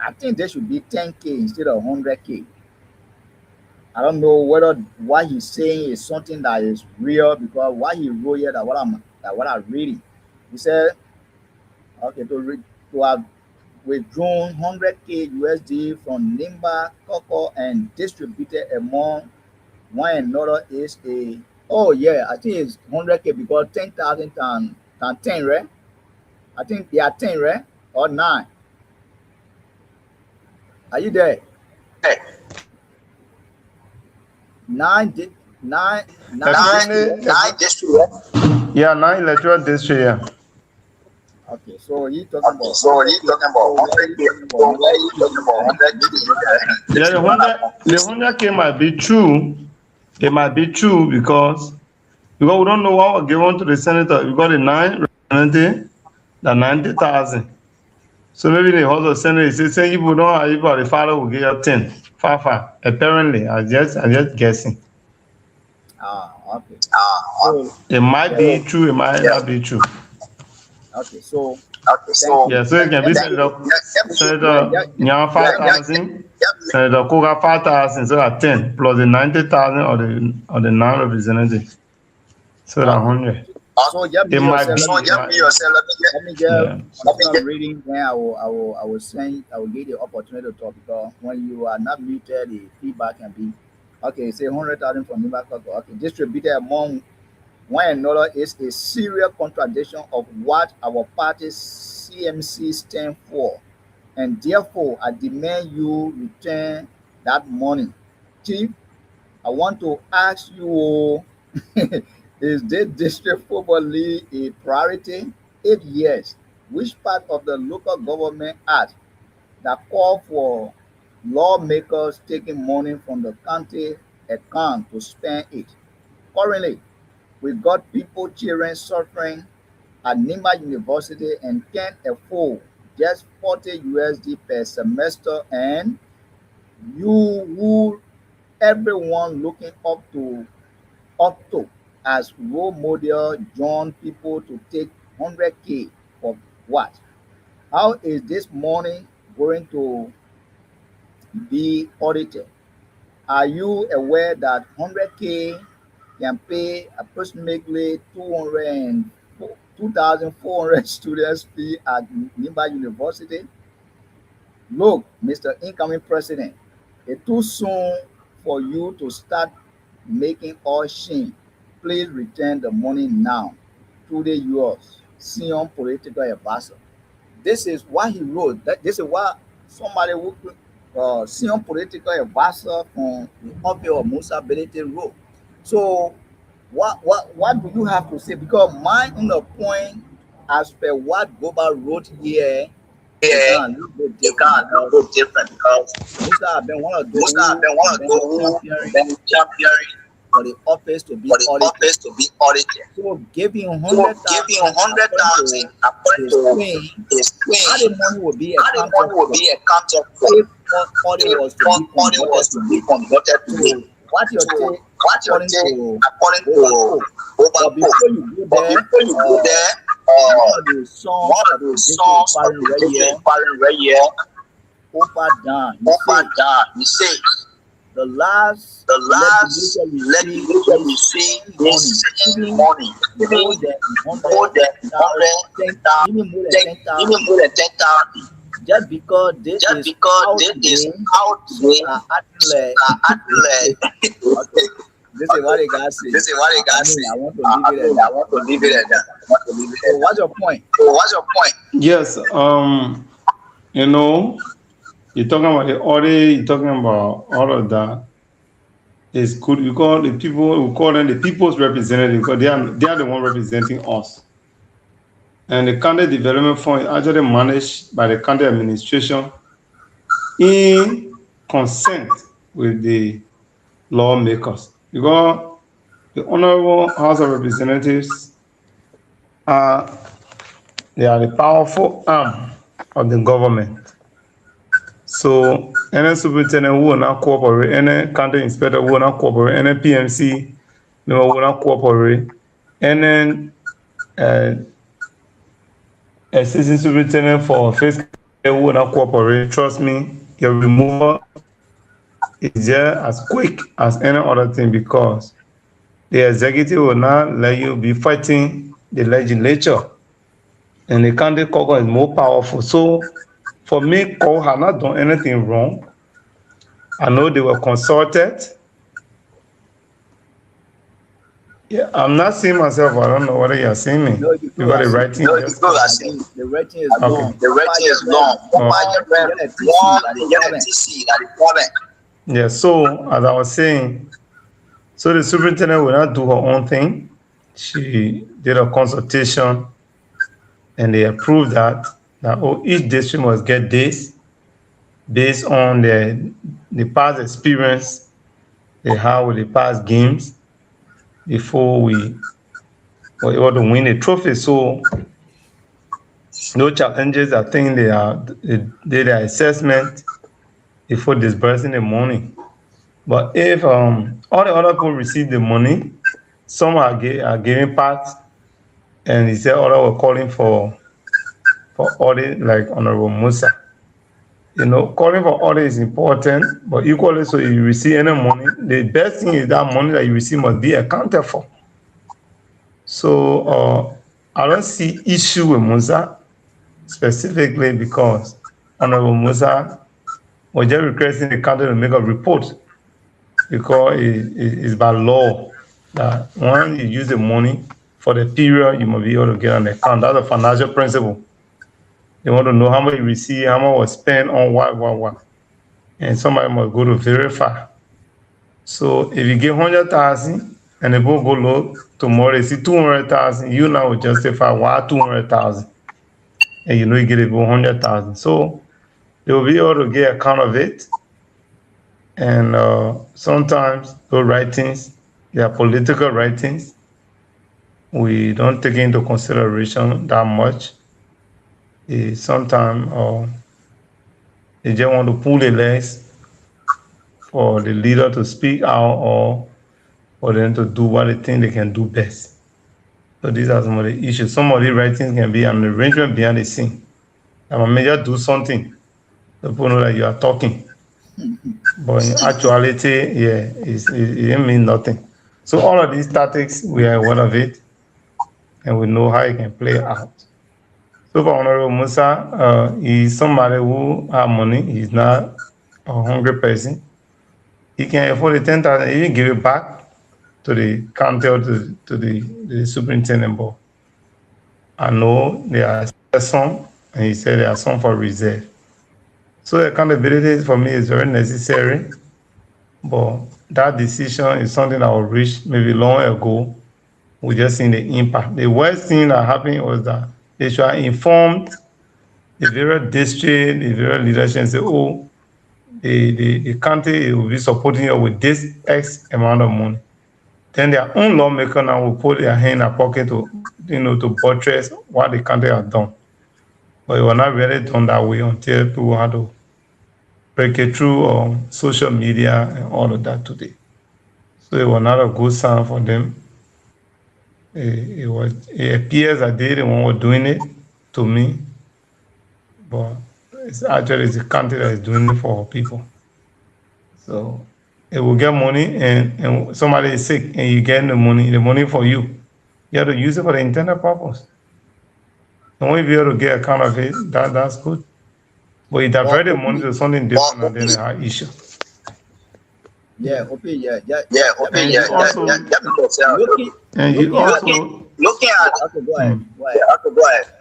Speaker 3: I think there should be 10K instead of 100K. I don't know whether what he's saying is something that is real because what he wrote here, that what I'm reading. He said, okay, to have withdrawn 100K USD from Nimba, Coco, and distributed among one another is a, oh yeah, I think it's 100K because 10,000 times 10, right? I think they are 10, right? Or 9. Are you there?
Speaker 4: Hey,
Speaker 3: 9
Speaker 4: district.
Speaker 1: Yeah, 9 electoral district. Yeah.
Speaker 3: Okay, so he talking about.
Speaker 4: So he's talking about 100K.
Speaker 1: Yeah, the 100K might be true. It might be true because we don't know what was given to the senator. We got the 9 representing the 90,000. So maybe the whole senator is saying if we don't have, if the father will give you 10. Far. Apparently, I'm just guessing.
Speaker 3: Okay.
Speaker 4: So,
Speaker 1: it might be true, it might not be true.
Speaker 3: Okay, so
Speaker 1: yeah, so it can be Senator Nyama 5,000, Senator Koga 5,000, so that 10 plus the 90,000 or the non-representative. So that 100.
Speaker 3: So
Speaker 1: it might be.
Speaker 3: Let me just reading. Then I will give you the opportunity to talk because when you are not muted, the feedback can be Okay, say 100,000 from Nibakogo. Okay, distributed among one another is a serious contradiction of what our party CMC stand for, and therefore I demand you return that money. Chief, I want to ask you, is this district football league a priority? If yes, which part of the local government act that call for lawmakers taking money from the county account to spend it? Currently, we got people, children suffering at Nima University and can't afford just 40 USD per semester, and you who everyone looking up to as role model join people to take 100K for what? How is this money going to be audited? Are you aware that 100K can pay approximately 2,400 students fee at Nimba University? Look, Mr. Incoming President, it's too soon for you to start making us shame. Please return the money now. Truly yours, senior political advisor. This is what he wrote. This is what somebody who senior political advisor from the office of Musa Benete wrote. So what do you have to say? Because my own point as per what Goba wrote here, it
Speaker 4: Yeah,
Speaker 3: got a little bit
Speaker 4: you
Speaker 3: different
Speaker 4: got a
Speaker 3: because
Speaker 4: little different because
Speaker 3: Musa have been one of those
Speaker 4: Musa have been one of
Speaker 3: been
Speaker 4: those who
Speaker 3: championing
Speaker 4: been championing
Speaker 3: for the office to be
Speaker 4: for the
Speaker 3: audited.
Speaker 4: office to be audited.
Speaker 3: So giving
Speaker 4: So giving
Speaker 3: 100,000
Speaker 4: 100,000
Speaker 3: according to
Speaker 4: according
Speaker 3: his
Speaker 4: to
Speaker 3: claim,
Speaker 4: his
Speaker 3: how the
Speaker 4: claim,
Speaker 3: money will be
Speaker 4: how the
Speaker 3: accounted
Speaker 4: money will
Speaker 3: for
Speaker 4: be accounted for
Speaker 3: if audit
Speaker 4: if
Speaker 3: was to be
Speaker 4: money was
Speaker 3: conducted
Speaker 4: to
Speaker 3: to
Speaker 4: be
Speaker 3: him.
Speaker 4: conducted to him.
Speaker 3: So what your
Speaker 4: So
Speaker 3: take
Speaker 4: what your
Speaker 3: according
Speaker 4: take
Speaker 3: to
Speaker 4: according
Speaker 3: Global
Speaker 4: to
Speaker 3: Pope? But
Speaker 4: Global Pope?
Speaker 3: before you go
Speaker 4: But
Speaker 3: there,
Speaker 4: before you go there,
Speaker 3: one of the songs
Speaker 4: one
Speaker 3: of
Speaker 4: of
Speaker 3: the
Speaker 4: the
Speaker 3: district is
Speaker 4: songs of
Speaker 3: firing
Speaker 4: the
Speaker 3: right here,
Speaker 4: different parent right here,
Speaker 3: Opa down. He
Speaker 4: Opa
Speaker 3: say
Speaker 4: Dan, he says,
Speaker 3: the last
Speaker 4: the last
Speaker 3: legislature received
Speaker 4: legislature
Speaker 3: this
Speaker 4: received
Speaker 3: same money,
Speaker 4: this same
Speaker 3: even
Speaker 4: money,
Speaker 3: more
Speaker 4: even
Speaker 3: than
Speaker 4: more than
Speaker 3: 100,000,
Speaker 4: 100,000,
Speaker 3: even more than
Speaker 4: even
Speaker 3: 10,000.
Speaker 4: more than 10,000,
Speaker 3: Just because this
Speaker 4: just
Speaker 3: is
Speaker 4: because
Speaker 3: out
Speaker 4: this is
Speaker 3: today,
Speaker 4: out
Speaker 3: some
Speaker 4: today,
Speaker 3: are acting
Speaker 4: some
Speaker 3: like
Speaker 4: are acting like,
Speaker 3: okay. This is what they got say.
Speaker 4: this is what they
Speaker 3: I
Speaker 4: got
Speaker 3: mean,
Speaker 4: say.
Speaker 3: I want to leave it at
Speaker 4: I
Speaker 3: that.
Speaker 4: want to leave it at that. I want to leave it
Speaker 3: So
Speaker 4: at that.
Speaker 3: what's your point?
Speaker 4: So what's your point?
Speaker 1: Yes, you know, you're talking about the audit, you're talking about all of that. It's good because the people, we call them the people's representative because they are the one representing us. And the county development fund is actually managed by the county administration in consent with the lawmakers. Because the Honorable House of Representatives are they are the powerful arm of the government. So any superintendent who will not cooperate, any county inspector who will not cooperate, any PMC will not cooperate, any uh, assistant superintendent for fiscal who will not cooperate, trust me, your removal is just as quick as any other thing because the executive will not let you be fighting the legislature and the county caucus is more powerful. So for me, CORE had not done anything wrong. I know they were consulted. Yeah, I'm not seeing myself. I don't know whether you're seeing me
Speaker 3: No, you go
Speaker 1: because the
Speaker 3: as
Speaker 1: writing
Speaker 4: No,
Speaker 1: just.
Speaker 4: because I
Speaker 3: I
Speaker 4: see
Speaker 3: think the rating is
Speaker 1: Okay.
Speaker 3: long.
Speaker 4: the rating is long.
Speaker 1: Oh.
Speaker 3: One get a TC that is falling.
Speaker 4: TC that is falling.
Speaker 1: Yeah, so as I was saying, so the superintendent will not do her own thing. She did a consultation and they approved that oh, each district must get this based on the past experience they have with the past games before we were able to win a trophy. So no challenges. I think they did their assessment before disbursing the money. But if all the other people receive the money, some are giving part, and he said others were calling for audit, like Honorable Musa. You know, calling for audit is important, but equally so, if you receive any money, the best thing is that money that you receive must be accounted for. So I don't see issue with Musa specifically because Honorable Musa was just requesting the county to make a report because it's by law that when you use the money for the period, you must be able to get an account. That's a financial principle. They want to know how much you receive, how much was spent on what. And somebody must go to verify. So if you get 100,000 and the book go low, tomorrow you see 200,000, you now will justify why 200,000. And you know you get about 100,000. So they will be able to get account of it. And sometimes those writings, they are political writings. We don't take into consideration that much. Sometimes they just want to pull the legs for the leader to speak out or for them to do what they think they can do best. So these are some of the issues. Some of the writings can be an arrangement behind the scene. I may just do something. The people know that you are talking. But in actuality, yeah, it means nothing. So all of these tactics, we are aware of it, and we know how it can play out. So for Honorable Musa, he's somebody who has money. He's not a hungry person. He can afford the 10,000, even give it back to the county or to the superintendent board. I know there are some, and he said there are some for reserve. So accountability for me is very necessary, but that decision is something that was reached maybe long ago. We just seen the impact. The worst thing that happened was that they should have informed the various district, the various leadership, and say, oh, the county will be supporting you with this X amount of money. Then their own lawmaker now will put their hand in their pocket to buttress what the county has done. But it was not really done that way until people had to break it through social media and all of that today. So it was not a good sign for them. It appears that they the one were doing it to me, but it's actually the country that is doing it for people. So it will get money and somebody is sick and you get the money for you. You have to use it for the intended purpose. And when you be able to get account of it, that's good. But you divert the money to something different and then they have issue.
Speaker 3: Yeah, okay, yeah.
Speaker 1: And you also
Speaker 4: looking at
Speaker 3: Okay, go ahead.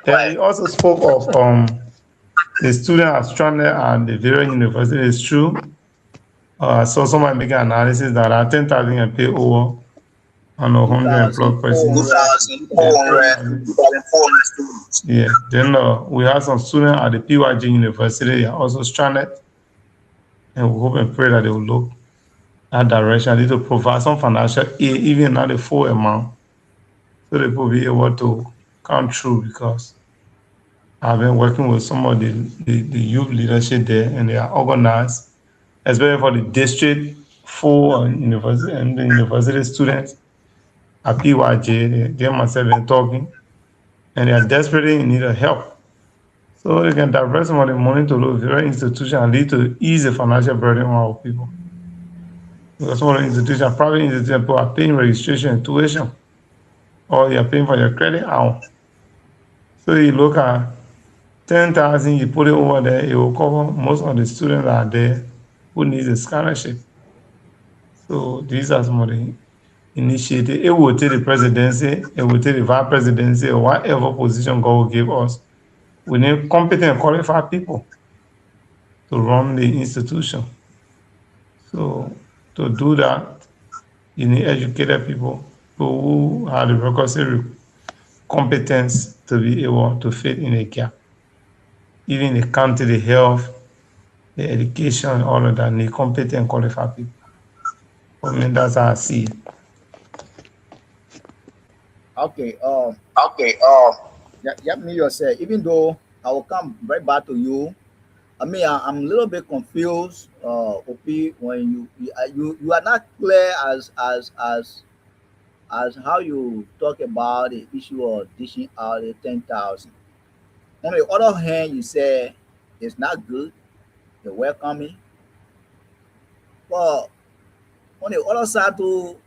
Speaker 1: and you also spoke of the student are stranded at the various universities. It's true. I saw somebody making analysis that at 10,000 can pay over on 100 employed persons.
Speaker 4: 2,400 students.
Speaker 1: Yeah. Then we have some students at the PYG University. They are also stranded, and we hope and pray that they will look that direction. They need to provide some financial aid, even not the full amount, so they will be able to come through. Because I've been working with some of the youth leadership there, and they are organized, especially for the district full university and the university students at PYJ. They myself been talking, and they are desperately in need of help. So they can divert some of the money to those very institutions and lead to ease the financial burden on our people. Because some of the institutions, private institutions, people are paying registration and tuition, or you're paying for your credit hour. So you look at 10,000, you put it over there, it will cover most of the students that are there who need a scholarship. So these are some of the initiatives. It will take the presidency, it will take the vice presidency, or whatever position God will give us. We need competent and qualified people to run the institution. So to do that, you need educated people who have the requisite competence to be able to fit in a gap. Even the county, the health, the education, all of that need competent and qualified people. I mean, that's how I see it.
Speaker 3: Okay,
Speaker 4: Okay,
Speaker 3: me yourself. Even though I will come right back to you. I mean, I'm a little bit confused, Opi, when you are not clear as how you talk about the issue of dishing out the 10,000. On the other hand, you say it's not good, the welcoming. But on the other side, too,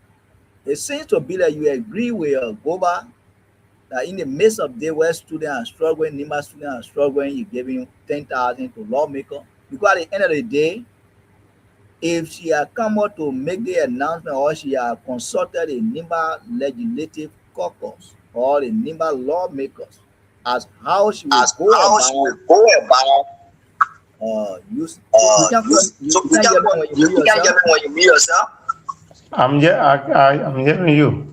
Speaker 3: it seems to be that you agree with Goba that in the midst of day where students are struggling, NIMA students are struggling, you're giving 10,000 to lawmaker. Because at the end of the day, if she had come out to make the announcement or she had consulted a NIMBA legislative caucus or the NIMBA lawmakers as how she will
Speaker 4: as
Speaker 3: go
Speaker 4: how she will
Speaker 3: about
Speaker 4: go about
Speaker 3: so you can
Speaker 4: so
Speaker 3: you can hear me when you mute
Speaker 4: you can
Speaker 3: yourself.
Speaker 4: get me when you meet yourself.
Speaker 1: I'm hearing you.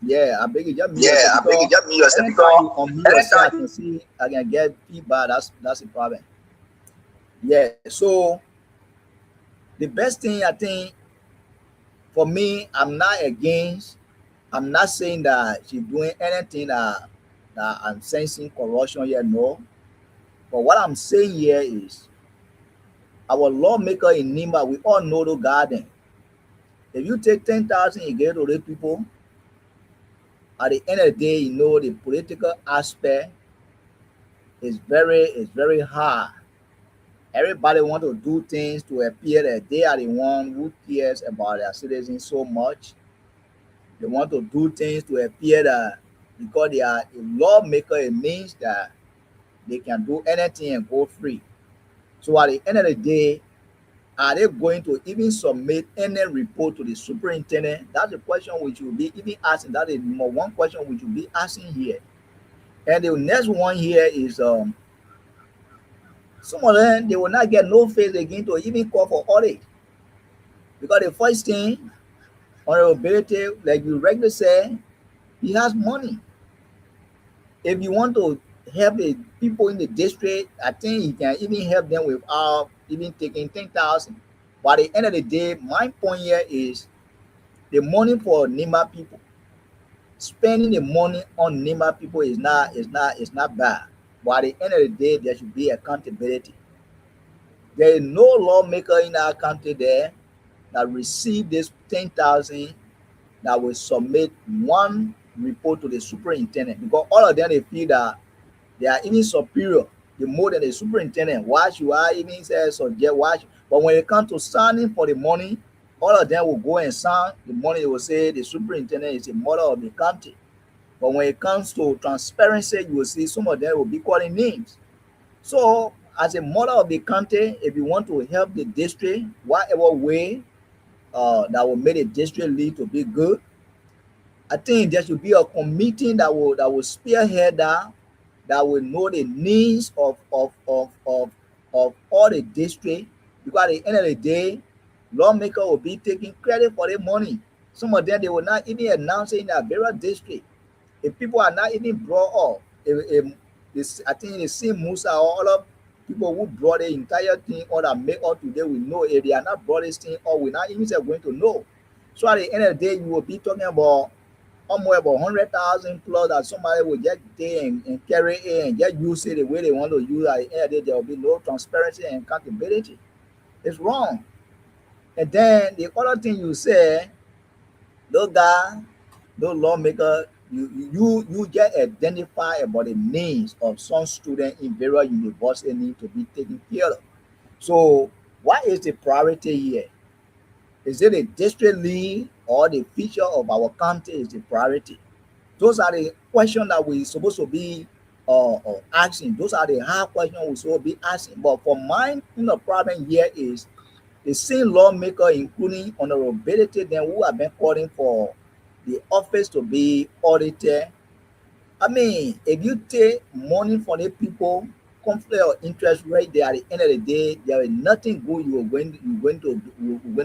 Speaker 3: Yeah, I beg you just mute yourself
Speaker 4: Yeah, I beg you
Speaker 3: because
Speaker 4: just meet yourself
Speaker 3: anytime you
Speaker 4: because
Speaker 3: unmute yourself, I
Speaker 4: anytime
Speaker 3: can see I can get feedback. That's a problem. Yeah, so the best thing I think for me, I'm not against. I'm not saying that she's doing anything that I'm sensing corruption here. No, but what I'm saying here is our lawmaker in Nimba. We all know the garden. If you take 10,000, you get to the people. At the end of the day, you know the political aspect is very hard. Everybody want to do things to appear that they are the one who cares about their citizens so much. They want to do things to appear that because they are a lawmaker, it means that they can do anything and go free. So at the end of the day, are they going to even submit any report to the superintendent? That's the question which will be even asking. That is number one question which will be asking here. And the next one here is some of them they will not get no face again to even call for audit. Because the first thing, honorability, like you regularly say, he has money. If you want to help the people in the district, I think you can even help them without even taking 10,000. But at the end of the day, my point here is the money for Nima people. Spending the money on Nima people is not bad. But at the end of the day, there should be accountability. There is no lawmaker in our country there that receive this 10,000 that will submit one report to the superintendent because all of them they feel that they are even superior, the more than the superintendent. Why should I even say suggest why? But when it comes to signing for the money, all of them will go and sign the money. They will say the superintendent is the mother of the country. But when it comes to transparency, you will see some of them will be calling names. So, as a mother of the country, if you want to help the district, whatever way that will make the district lead to be good, I think there should be a committee that will spearhead that will know the needs of all the district because at the end of the day, lawmaker will be taking credit for their money. Some of them they will not even announce it in their various district. If people are not even brought up, if this, I think the same Musa or other people who brought the entire thing or that make up today will know if they are not brought this thing or we're not even going to know. So at the end of the day, you will be talking about almost about 100,000 plus that somebody will just take and carry it and just use it the way they want to use it. At the end of the day, there will be no transparency and accountability. It's wrong. And then the other thing you say, no guy, no lawmaker, you just identify about the names of some students in various universities need to be taken care of. So what is the priority here? Is it the district lead or the future of our county is the priority? Those are the questions that we supposed to be asking. Those are the hard questions we supposed to be asking. But for mine, problem here is the same lawmaker, including honorability, then who have been calling for the office to be audited. I mean, if you take money from the people, conflict of interest right there at the end of the day, there is nothing good you're going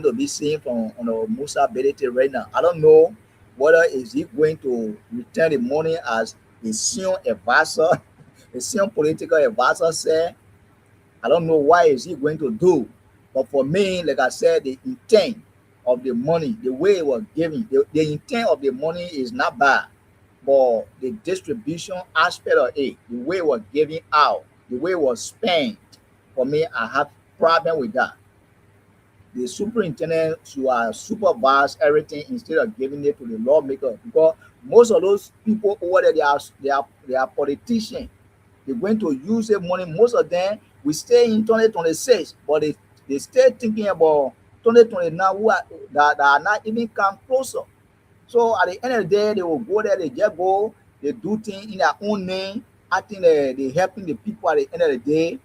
Speaker 3: to be seeing from Musa ability right now. I don't know whether is he going to return the money as a senior advisor, a senior political advisor said. I don't know why is he going to do. But for me, like I said, the intent of the money, the way it was given, the intent of the money is not bad. But the distribution aspect of it, the way it was given out, the way it was spent, for me, I have problem with that. The superintendent should supervise everything instead of giving it to the lawmaker because most of those people over there, they are politicians. They're going to use the money. Most of them will stay in 2026, but they still thinking about 2029 that are not even come closer. So at the end of the day, they will go there, they just go, they do things in their own name. I think they helping the people at the end of the day,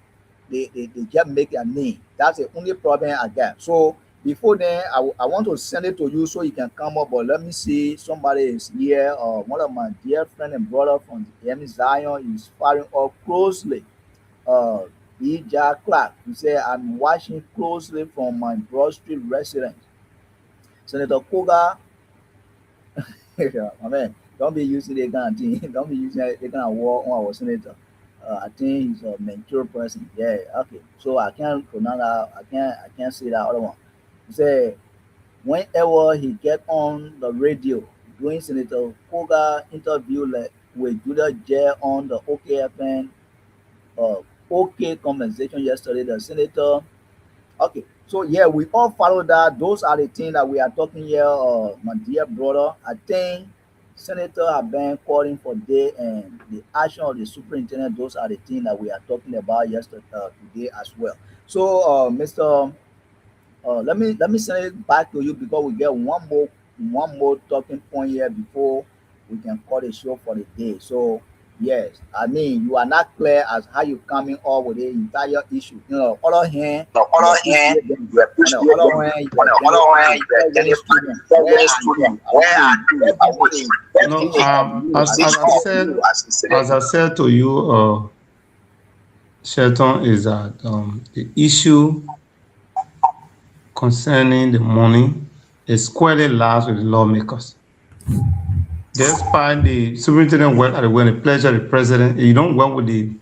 Speaker 3: they just make their name. That's the only problem I get. So before then, I want to send it to you so you can come up. But let me see, somebody is here. One of my dear friend and brother from the M Zion is following up closely. Uh, E.J. Clark. He said, I'm watching closely from my Broad Street residence. Senator Koga, my man, don't be using the kind of thing. Don't be using the kind of war on our senator. I think he's a mature person. Yeah, okay. So I can't pronounce that. I can't say that other one. He said, whenever he get on the radio doing Senator Koga interview like, with Judah J on the OKFN OK conversation yesterday, the senator. Okay, so yeah, we all follow that. Those are the things that we are talking here, my dear brother. I think senator have been calling for day and the action of the superintendent. Those are the things that we are talking about yesterday, today as well. So, Mr. Let me send it back to you because we get one more talking point here before we can call the show for the day. So yes, I mean you are not clear as how you coming up with the entire issue. Other hand,
Speaker 4: The other hand, you appreciate
Speaker 3: on the
Speaker 4: them.
Speaker 3: other hand,
Speaker 4: On the other hand, you are telling student, where are you? I want to
Speaker 1: No,
Speaker 4: investigate
Speaker 1: as I said to you, Shelton, is that the issue concerning the money is squarely lies with the lawmakers. Despite the superintendent work at the will and pleasure of the president, you don't work with the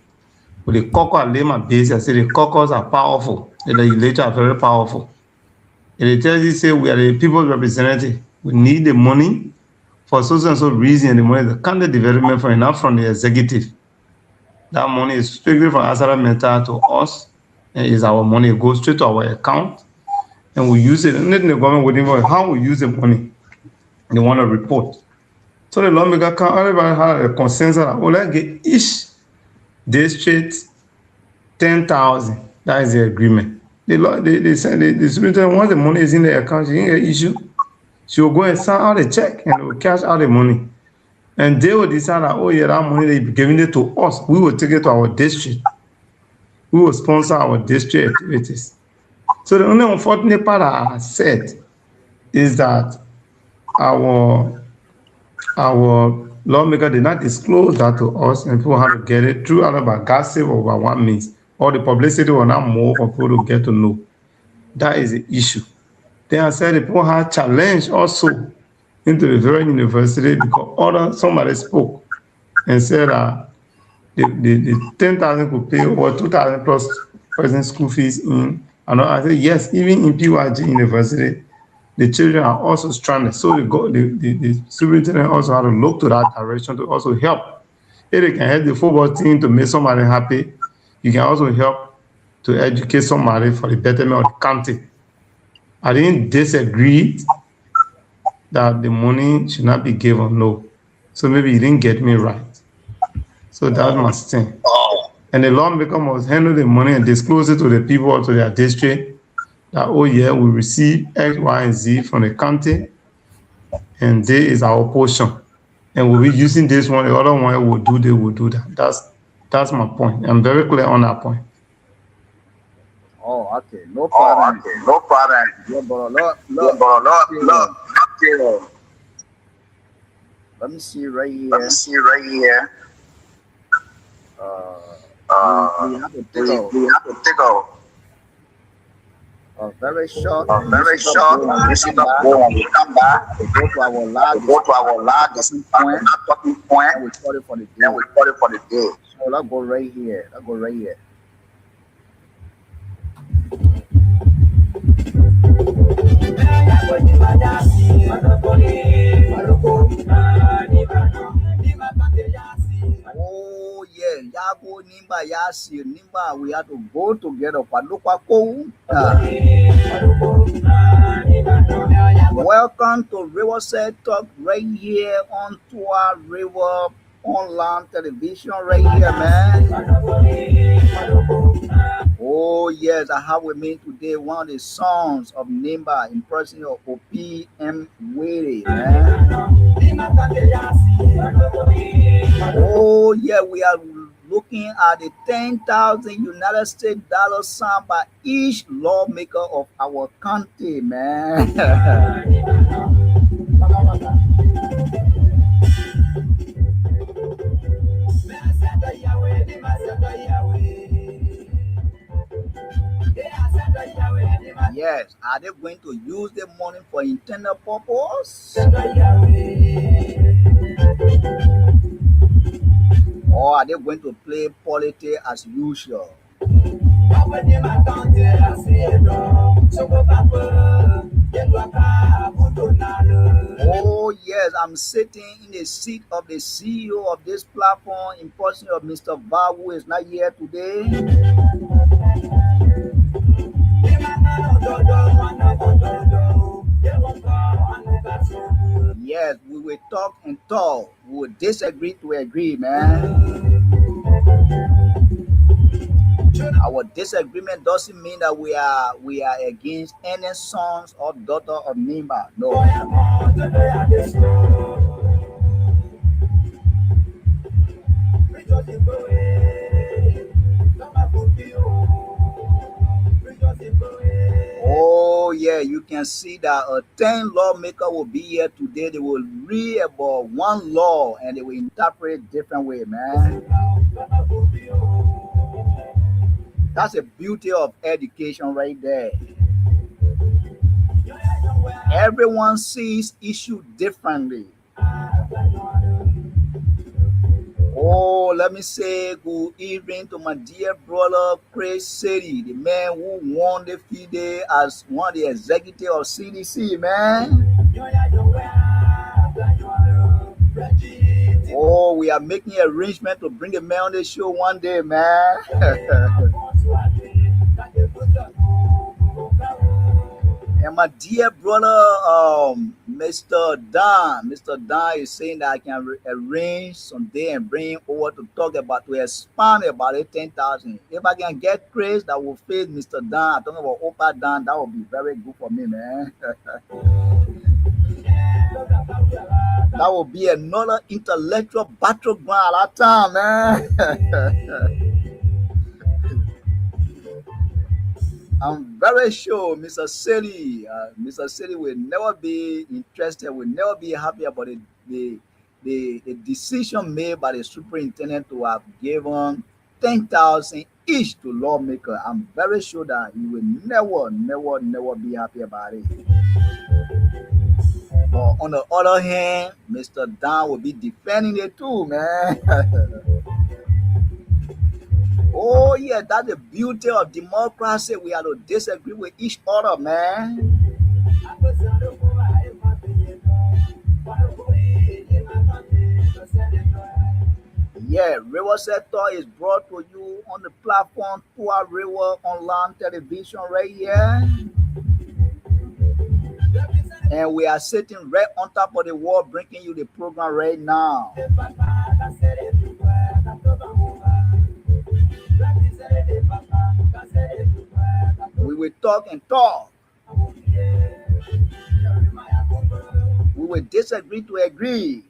Speaker 1: caucus. I lay my base. I say the caucus are powerful. The legislature are very powerful. And they tell you, say, we are the people's representative. We need the money for so and so reason. And the money, the county development for enough from the executive. That money is strictly from Asara Mental to us. And is our money. It goes straight to our account. And we use it. And then the government would involve how we use the money. They want to report. So the lawmaker can everybody have a consensus that let's get each district 10,000. That is the agreement. They say the superintendent, once the money is in the account, she didn't get issue. She will go and sign out the check and will cash out the money. And they will decide that, oh yeah, that money they giving it to us. We will take it to our district. We will sponsor our district activities. So the only unfortunate part I said is that our lawmaker did not disclose that to us, and people had to get it through either by gossip or by what means, or the publicity will not more for people to get to know. That is the issue. Then I said the people had challenged also into the very university because somebody spoke and said the 10,000 could pay over 2,000 plus person school fees in. And I said yes, even in PYG University, the children are also stranded. So the superintendent also had to look to that direction to also help. If they can help the football team to make somebody happy, you can also help to educate somebody for the betterment of the county. I didn't disagree that the money should not be given, no. So maybe you didn't get me right. So that's my thing. And the lawmaker must handle the money and disclose it to the people or to their district that, oh yeah, we receive X, Y, and Z from the county, and there is our portion. And we'll be using this one, the other one will do, they will do that. That's my point. I'm very clear on that point.
Speaker 3: Oh, okay, no problem.
Speaker 4: no problem.
Speaker 3: Yeah, but let me see right here.
Speaker 4: Let me see right here.
Speaker 3: We have to
Speaker 4: take
Speaker 3: a very short.
Speaker 4: You see the go and we come back.
Speaker 3: We go to our last
Speaker 4: talking point.
Speaker 3: and we call it for the day.
Speaker 4: Then we call it for the day.
Speaker 3: So let's go right here. Oh yeah, Yago Nimba Yasi Nimba. We have to go together. Welcome to RiverSide Talk right here on Twah River online television right here, man. Oh yes, I have with me today one of the sons of Nimba in person of OPM Wade, man. Oh yeah, we are looking at the 10,000 United States dollar signed by each lawmaker of our country, man. Yes, are they going to use the money for intended purpose? Or are they going to play politics as usual? Oh yes, I'm sitting in the seat of the CEO of this platform in person of Mr. Val, who is not here today. Yes, we will talk and talk. We will disagree to agree, man. Our disagreement doesn't mean that we are against any sons or daughter of member. No. Oh yeah, you can see that a 10 lawmaker will be here today. They will read about one law and they will interpret it different way, man. That's the beauty of education right there. Everyone sees issue differently. Oh, let me say good evening to my dear brother Chris City, the man who won the FIDE as one of the executives of CDC, man. Oh, we are making arrangement to bring the man on the show one day, man. And my dear brother, Mr. Don is saying that I can arrange someday and bring him over to talk about, to expand about it 10,000. If I can get Chris that will fit Mr. Don, I'm talking about Opa Don, that would be very good for me, man. That will be another intellectual battleground at that time, man. I'm very sure Mr. Sely will never be interested, will never be happy about the decision made by the superintendent to have given 10,000 each to lawmaker. I'm very sure that he will never be happy about it. But on the other hand, Mr. Dan will be defending it too, man. Oh yeah, that's the beauty of democracy. We have to disagree with each other, man. Yeah, RiverSide Talk is brought to you on the platform Twah River Online Television right here. And we are sitting right on top of the wall bringing you the program right now. We will talk and talk. We will disagree to agree.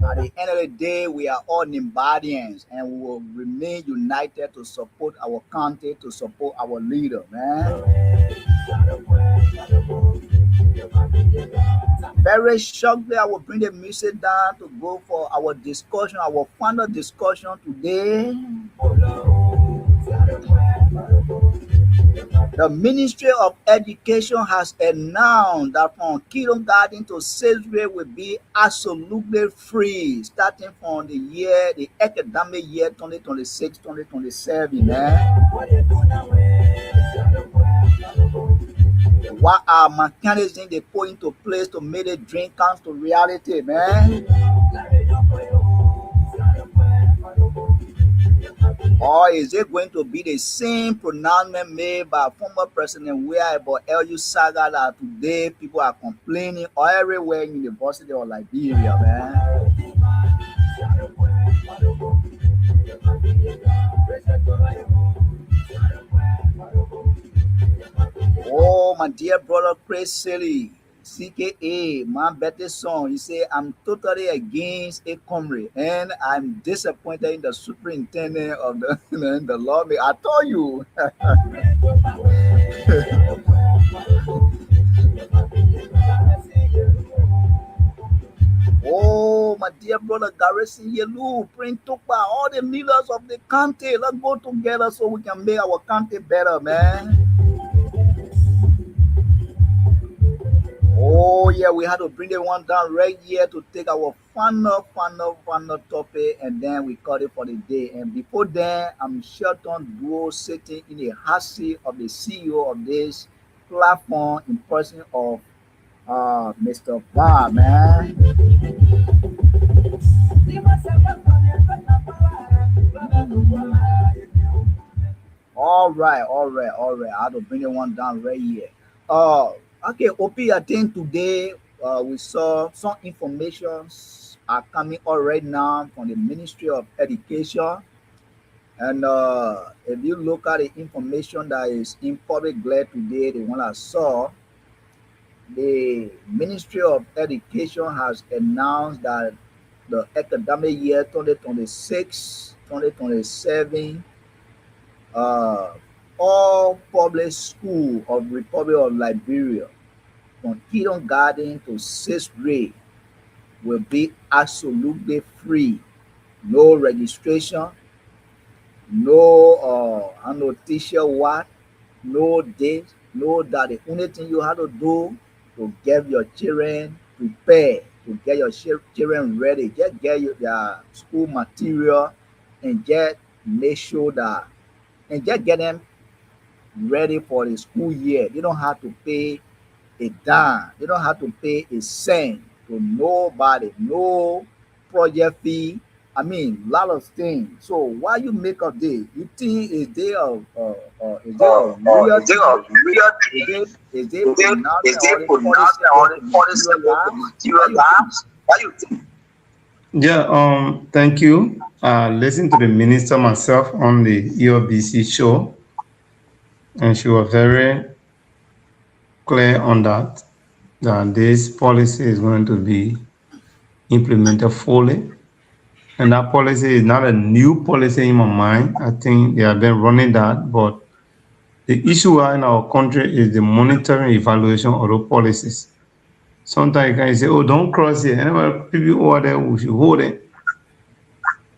Speaker 3: At the end of the day, we are all Nimbadians and we will remain united to support our country, to support our leader, man. Very shortly, I will bring the music down to go for our discussion, our final discussion today. The Ministry of Education has announced that from kindergarten to sixth grade will be absolutely free, starting from the academic year 2026-2027, man. What are mechanisms they put into place to make the dream come to reality, man? Or is it going to be the same pronouncement made by former President Weah about LU Saga that today people are complaining everywhere in the University of Liberia, man? Oh, my dear brother Chris Silly, CKA, my better song. He say, I'm totally against a comrade and I'm disappointed in the superintendent of the, the lobby. I told you. Oh, my dear brother Garrison Yelu, Prince Tukpa, all the leaders of the county, let's go together so we can make our county better, man. Oh, yeah, we had to bring the one down right here to take our final topic, and then we cut it for the day. And before then, I'm Shelton Duo sitting in the hot seat of the CEO of this platform in person of Mr. Twah, man. All right. I had to bring the one down right here. Uh, okay, OP, I think today we saw some information are coming out right now from the Ministry of Education. And if you look at the information that is in public glare today, the one I saw, the Ministry of Education has announced that the academic year 2026, 2027, all public school of Republic of Liberia, from kindergarten to sixth grade, will be absolutely free. No registration, no I know teacher what, no this, no that. The only thing you have to do to get your children prepared, to get your children ready, just get their school material and just make sure that and just get them ready for the school year. They don't have to pay a dime. They don't have to pay a cent to nobody. No project fee. I mean, lot of things. So why you make of this? You think is there a real
Speaker 4: Is there a real
Speaker 3: is they
Speaker 4: is
Speaker 3: pronouncing
Speaker 4: they
Speaker 3: all the
Speaker 4: pronouncing all the policy
Speaker 3: material
Speaker 4: of
Speaker 3: lies? Why
Speaker 4: material
Speaker 3: you think?
Speaker 4: lives? Why you think?
Speaker 1: Yeah, thank you. Listen to the minister myself on the EOBC show, and she was very clear on that this policy is going to be implemented fully. And that policy is not a new policy in my mind. I think they have been running that, but the issue in our country is the monitoring evaluation of those policies. Sometimes you can say, oh, don't cross here. Anyway, people over there, we should hold it.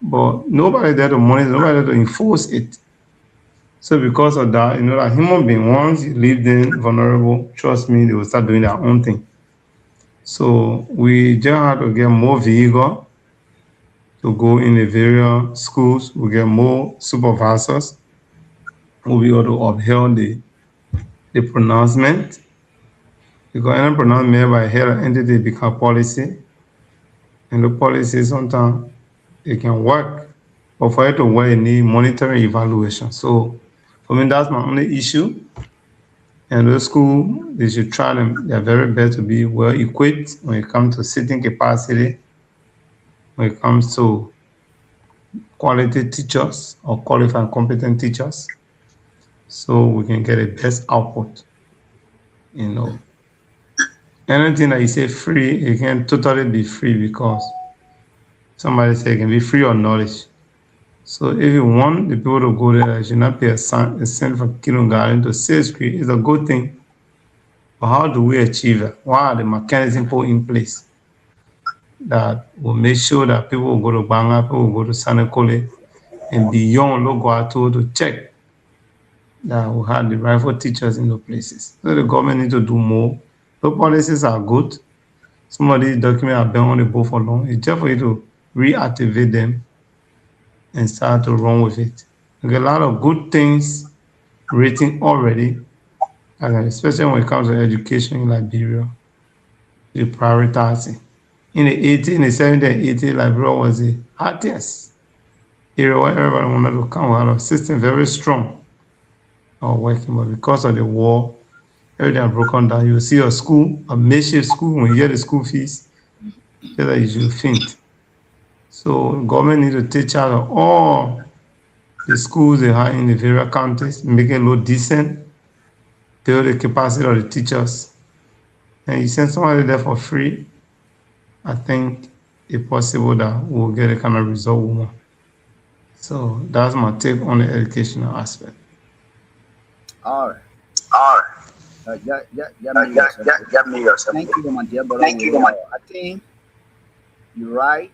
Speaker 1: But nobody there to monitor, nobody there to enforce it. So because of that, that human being, once you leave them vulnerable, trust me, they will start doing their own thing. So we just have to get more vigor to go in the various schools. We get more supervisors who will be able to uphold the pronouncement. Because any pronouncement by head or entity become policy. And the policy sometimes it can work. But for it to work, you need monitoring evaluation. So for me, that's my only issue. And the school, they should try their very best to be well equipped when it comes to sitting capacity, when it comes to quality teachers or qualified competent teachers, so we can get a best output. Anything that you say free, it can totally be free because somebody say it can be free on knowledge. So if you want the people to go there, you should not pay a cent from kindergarten to sixth grade. It's a good thing. But how do we achieve it? What are the mechanisms put in place that will make sure that people will go to Banga, people will go to Sanekole, and beyond Logoato to check that we have the rightful teachers in those places. So the government needs to do more. The policies are good. Some of these documents have been on the board for long. It's just for you to reactivate them and start to run with it. There's a lot of good things written already, especially when it comes to education in Liberia. The prioritizing. In the 80s, in the 70s and 80s, Liberia was the hottest area where everybody wanted to come. We had a system very strong working, but because of the war, everything broken down. You see a school, a makeshift school, when you hear the school fees, that you should faint. So government need to take charge of all the schools they have in the various counties, make it look decent, build the capacity of the teachers, and you send somebody there for free, I think it's possible that we'll get a kind of result we want. So that's my take on the educational aspect.
Speaker 3: All right.
Speaker 4: All right.
Speaker 3: Get me yourself.
Speaker 4: Get me yourself.
Speaker 3: Thank you, my dear brother.
Speaker 4: Thank you so much.
Speaker 3: I think you're right.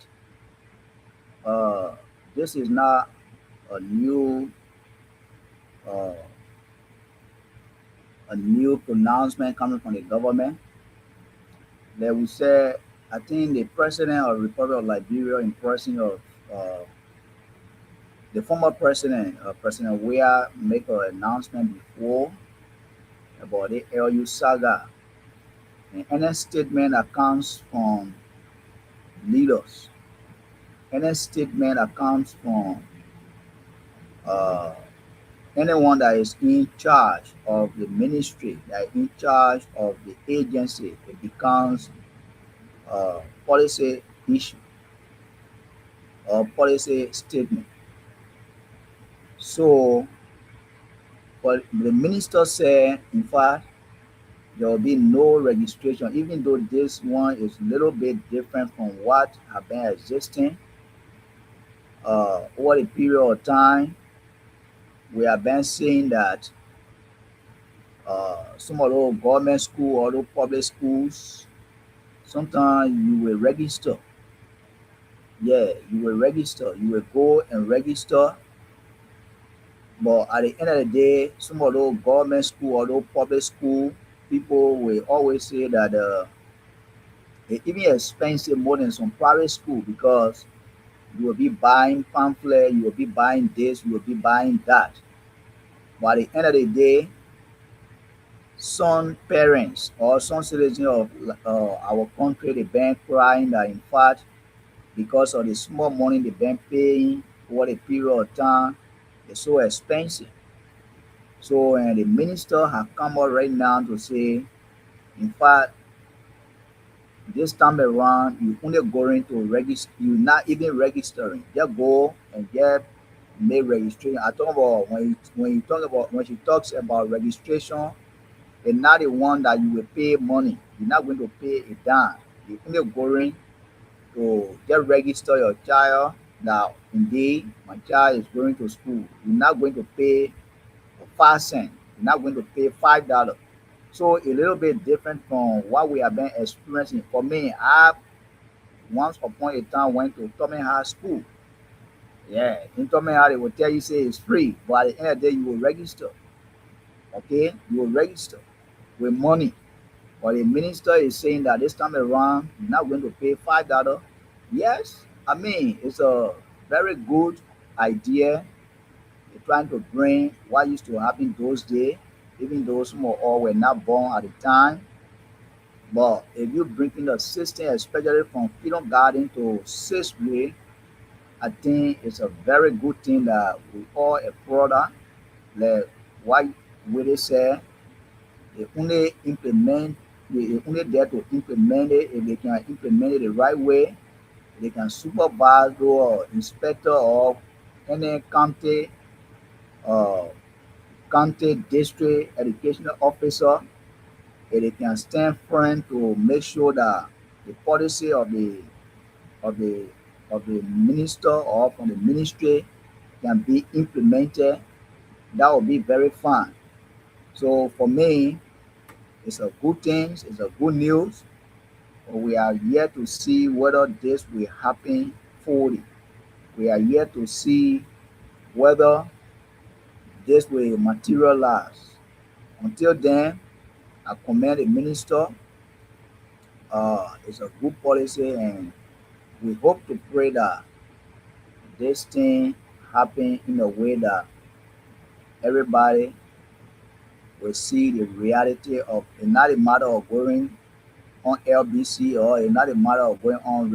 Speaker 3: Uh, this is not a uh, new pronouncement coming from the government. That we say, I think the president of the Republic of Liberia, in person of uh, the former president, President Weah, make an announcement before about the LU saga. And any statement that comes from leaders, any statement that comes from uh, anyone that is in charge of the ministry, that is in charge of the agency, it becomes a policy issue or policy statement. So, but the minister said, in fact, there will be no registration, even though this one is a little bit different from what have been existing over a period of time. We have been seeing that some of those government school or those public schools, sometimes you will register. Yeah, you will register. You will go and register. But at the end of the day, some of those government school or those public school, people will always say that it even expensive more than some private school because you will be buying pamphlet, you will be buying this, you will be buying that. But at the end of the day, some parents or some citizens of our country, they been crying that in fact, because of the small money they been paying over a period of time, it's so expensive. So, and the minister have come out right now to say, in fact, this time around, you only going to register, you not even registering. Just go and get make registration. I talk about when she talks about registration, it's not the one that you will pay money. You're not going to pay a dime. You're only going to just register your child. Now, indeed, my child is going to school. You're not going to pay 5 cents. You're not going to pay $5. So a little bit different from what we have been experiencing. For me, I once upon a time went to Tommy High School. Yeah, in Tommy High, they will tell you say it's free, but at the end of the day, you will register. Okay, you will register with money. But the minister is saying that this time around, you're not going to pay $5. Yes, I mean it's a very good idea. They're trying to bring what used to happen those days, even though some of all were not born at the time. But if you bring in the system, especially from kindergarten to sixth grade, I think it's a very good thing that we all a product. Like what Willie said, they only implement, they only there to implement it if they can implement it the right way. They can supervise or inspector of any uh, county district educational officer. If they can stand firm to make sure that the policy of the of the minister or from the ministry can be implemented, that will be very fine. So for me, it's a good thing, it's a good news. But we are yet to see whether this will happen fully. We are yet to see whether this will materialize. Until then, I commend the minister. It's a good policy, and we hope to pray that this thing happen in a way that everybody will see the reality of it's not a matter of going on LBC or it's not a matter of going on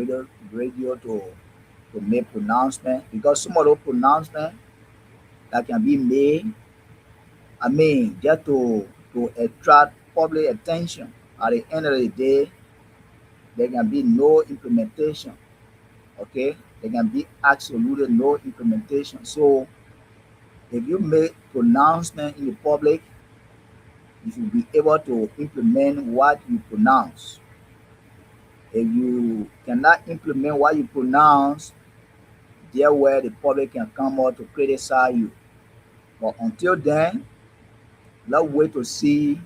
Speaker 3: radio to make pronouncement because some of those pronouncements that can be made, I mean, just to attract public attention. At the end of the day, there can be no implementation. Okay, there can be absolutely no implementation. So if you make pronouncement in the public, you should be able to implement what you pronounce. If you cannot implement what you pronounce, there where the public can come out to criticize you. But until then, let's wait to see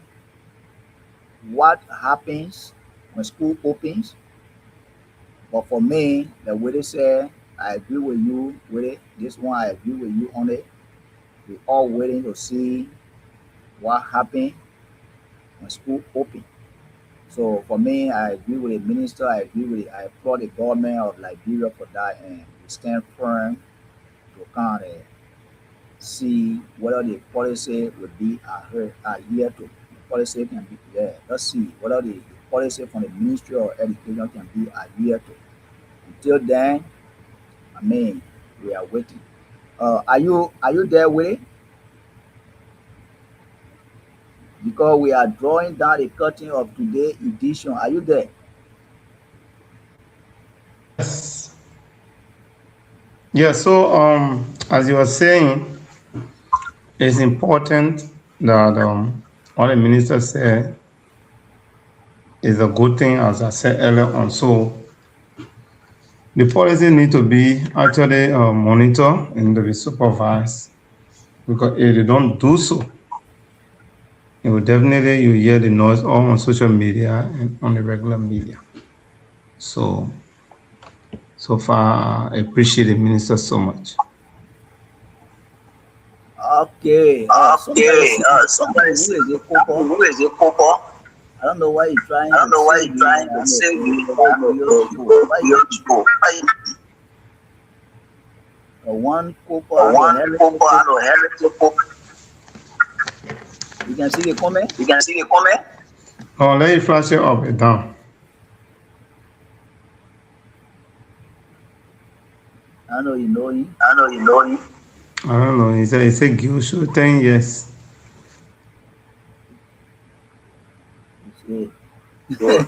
Speaker 3: what happens when school opens. But for me, the way they say, I agree with you with it. This one, I agree with you on it. We all waiting to see what happens when school open. So for me, I agree with the minister. I agree with it. I applaud the government of Liberia for that, and we stand firm to kind of see whether the policy will be adhered to. The policy can be there. Let's see whether the policy from the Ministry of Education can be adhered to. Until then, I mean, we are waiting. Are you there with it? Because we are drawing down the curtain of today's edition. Are you there?
Speaker 1: Yes. Yeah, so as you were saying, it's important that what the minister said is a good thing, as I said earlier on. So the policy need to be actually monitored and to be supervised, because if they don't do so, it will definitely, you hear the noise all on social media and on the regular media. So far, I appreciate the minister so much.
Speaker 3: Okay. Somebody
Speaker 4: Somebody
Speaker 3: who is a couple.
Speaker 4: who is a couple.
Speaker 3: I don't know why you're trying
Speaker 4: I don't
Speaker 3: to
Speaker 4: know why
Speaker 3: say
Speaker 4: you're
Speaker 3: you
Speaker 4: trying to
Speaker 3: are
Speaker 4: say you
Speaker 3: Why you
Speaker 4: beautiful.
Speaker 3: one couple and
Speaker 4: One
Speaker 3: a
Speaker 4: couple and a heritage.
Speaker 3: You can see the comment.
Speaker 4: You can see the comment.
Speaker 1: Oh, let you flash it up and down.
Speaker 3: I know you know him.
Speaker 4: I know you know him.
Speaker 1: I don't know. He said Gilshu 10 years.
Speaker 3: You
Speaker 4: Yeah.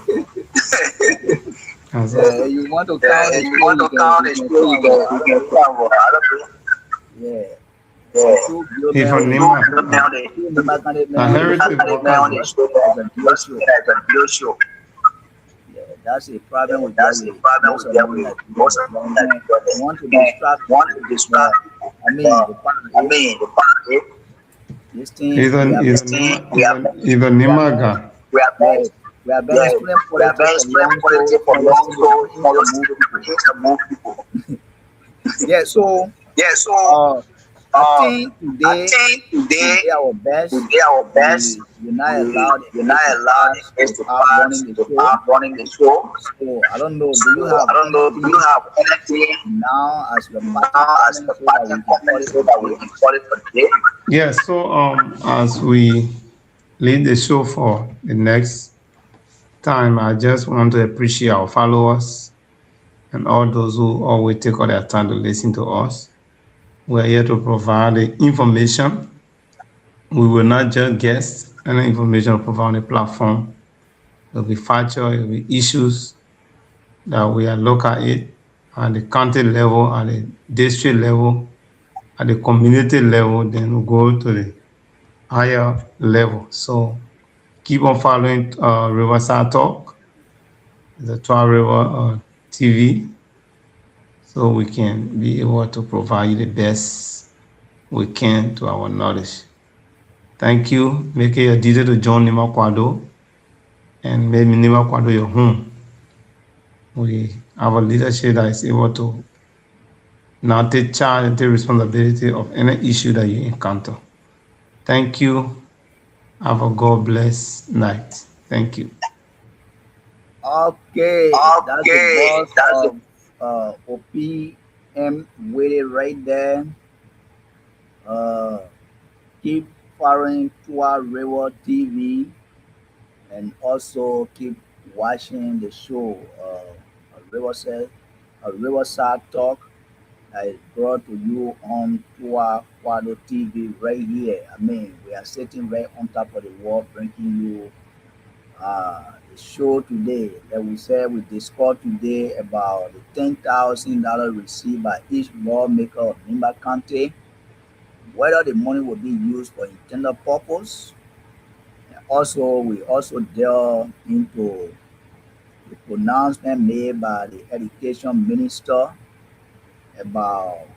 Speaker 3: you want to count
Speaker 4: If you want to count the school, you can travel.
Speaker 3: Yeah.
Speaker 1: He from
Speaker 3: Yeah.
Speaker 1: Nima. A heritage
Speaker 4: Show.
Speaker 3: Yeah, that's a problem with
Speaker 4: That's the problem with them. Most of them
Speaker 3: want to distract.
Speaker 4: want to distract people.
Speaker 3: I mean, the part is,
Speaker 4: The part is,
Speaker 3: this thing
Speaker 1: He's a Nima guy.
Speaker 4: we are
Speaker 3: yeah, we have been explaining
Speaker 4: we are very explaining politics for long, to move people.
Speaker 3: Yeah, so
Speaker 4: Yeah, so
Speaker 3: I think
Speaker 4: I
Speaker 3: today
Speaker 4: think today
Speaker 3: we our best.
Speaker 4: we did our best.
Speaker 3: We're not allowed.
Speaker 4: You're not allowed to
Speaker 3: to
Speaker 4: start running the show.
Speaker 3: So I don't know. Do you have?
Speaker 4: I don't know. Do you have anything
Speaker 3: Now as your
Speaker 4: now as the party comment so that we can call it for today?
Speaker 1: Yes, so as we lead the show for the next time, I just want to appreciate our followers and all those who always take all their time to listen to us. We're here to provide the information. We will not just guess any information provide on the platform. It will be factual, it will be issues that we are look at it at the county level, at the district level, at the community level, then we'll go to the higher level. So keep on following RiverSide Talk, the Twah River TV, so we can be able to provide you the best we can to our knowledge. Thank you. Make it a deed to join Nima Kwado and make Nima Kwado your home. We have a leadership that is able to now take charge and take responsibility of any issue that you encounter. Thank you. Have a God bless night. Thank you.
Speaker 3: Okay.
Speaker 4: Okay,
Speaker 3: That's the boss of OPM Willie right there. Keep following Twah River TV and also keep watching the show RiverSide Talk that is brought to you on Twah Quado TV right here. I mean, we are sitting right on top of the world bringing you the show today. That we said we discussed today about the $10,000 received by each lawmaker of Nimba County, whether the money will be used for intended purpose Also, we also delve into the pronouncement made by the education minister about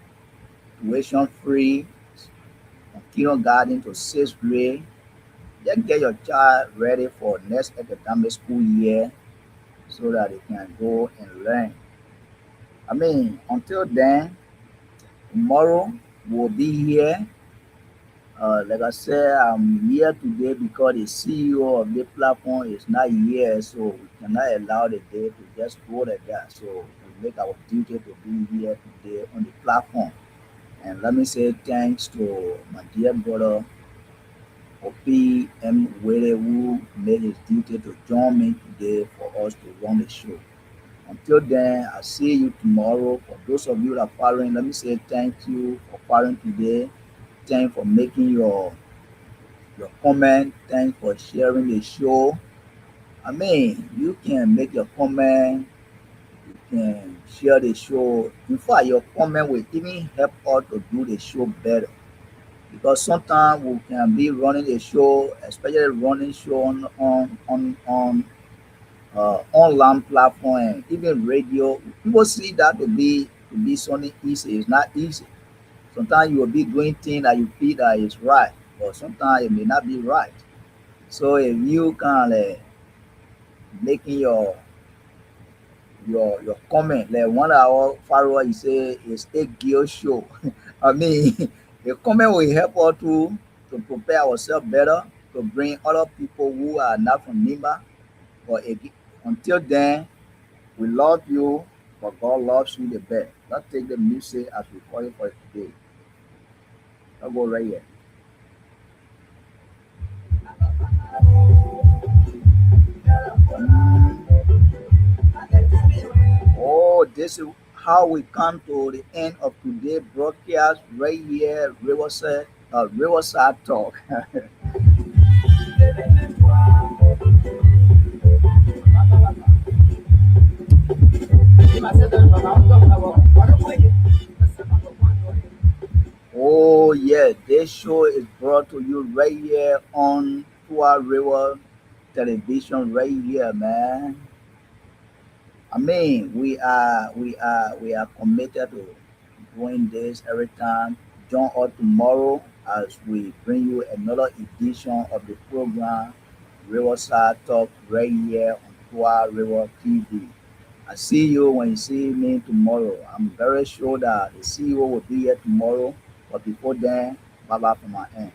Speaker 3: tuition free from kindergarten to sixth grade. Just get your child ready for next academic school year so that they can go and learn. I mean, until then, tomorrow we'll be here. Like I said, I'm here today because the CEO of the platform is not here, so we cannot allow the day to just go like that. So we make our duty to be here today on the platform. And let me say thanks to my dear brother Opi M. Wele, who made his duty to join me today for us to run the show. Until then, I'll see you tomorrow. For those of you that are following, let me say thank you for following today. Thanks for making your comment. Thanks for sharing the show. I mean, you can make your comment, you can share the show. In fact, your comment will even help us to do the show better. Because sometimes we can be running the show, especially running show on online platform and even radio. People see that to be something easy. It's not easy. Sometimes you will be doing things that you feel that is right, but sometimes it may not be right. So if you can making your comment, like one of our followers, he say it's a gear show. I mean, the comment will help us to prepare ourselves better, to bring other people who are not from Nimba. But until then, we love you, but God loves you the best. Let's take the music as we call it for today. I'll go right here. Oh, this is how we come to the end of today's broadcast right here, Riverside Talk. Oh, yeah, this show is brought to you right here on Twah River Television, right here, man. I mean, we are committed to doing this every time. Join us tomorrow as we bring you another edition of the program Riverside Talk right here on Twah River TV. I see you when you see me tomorrow. I'm very sure that the CEO will be here tomorrow. But before then, bye bye from my end.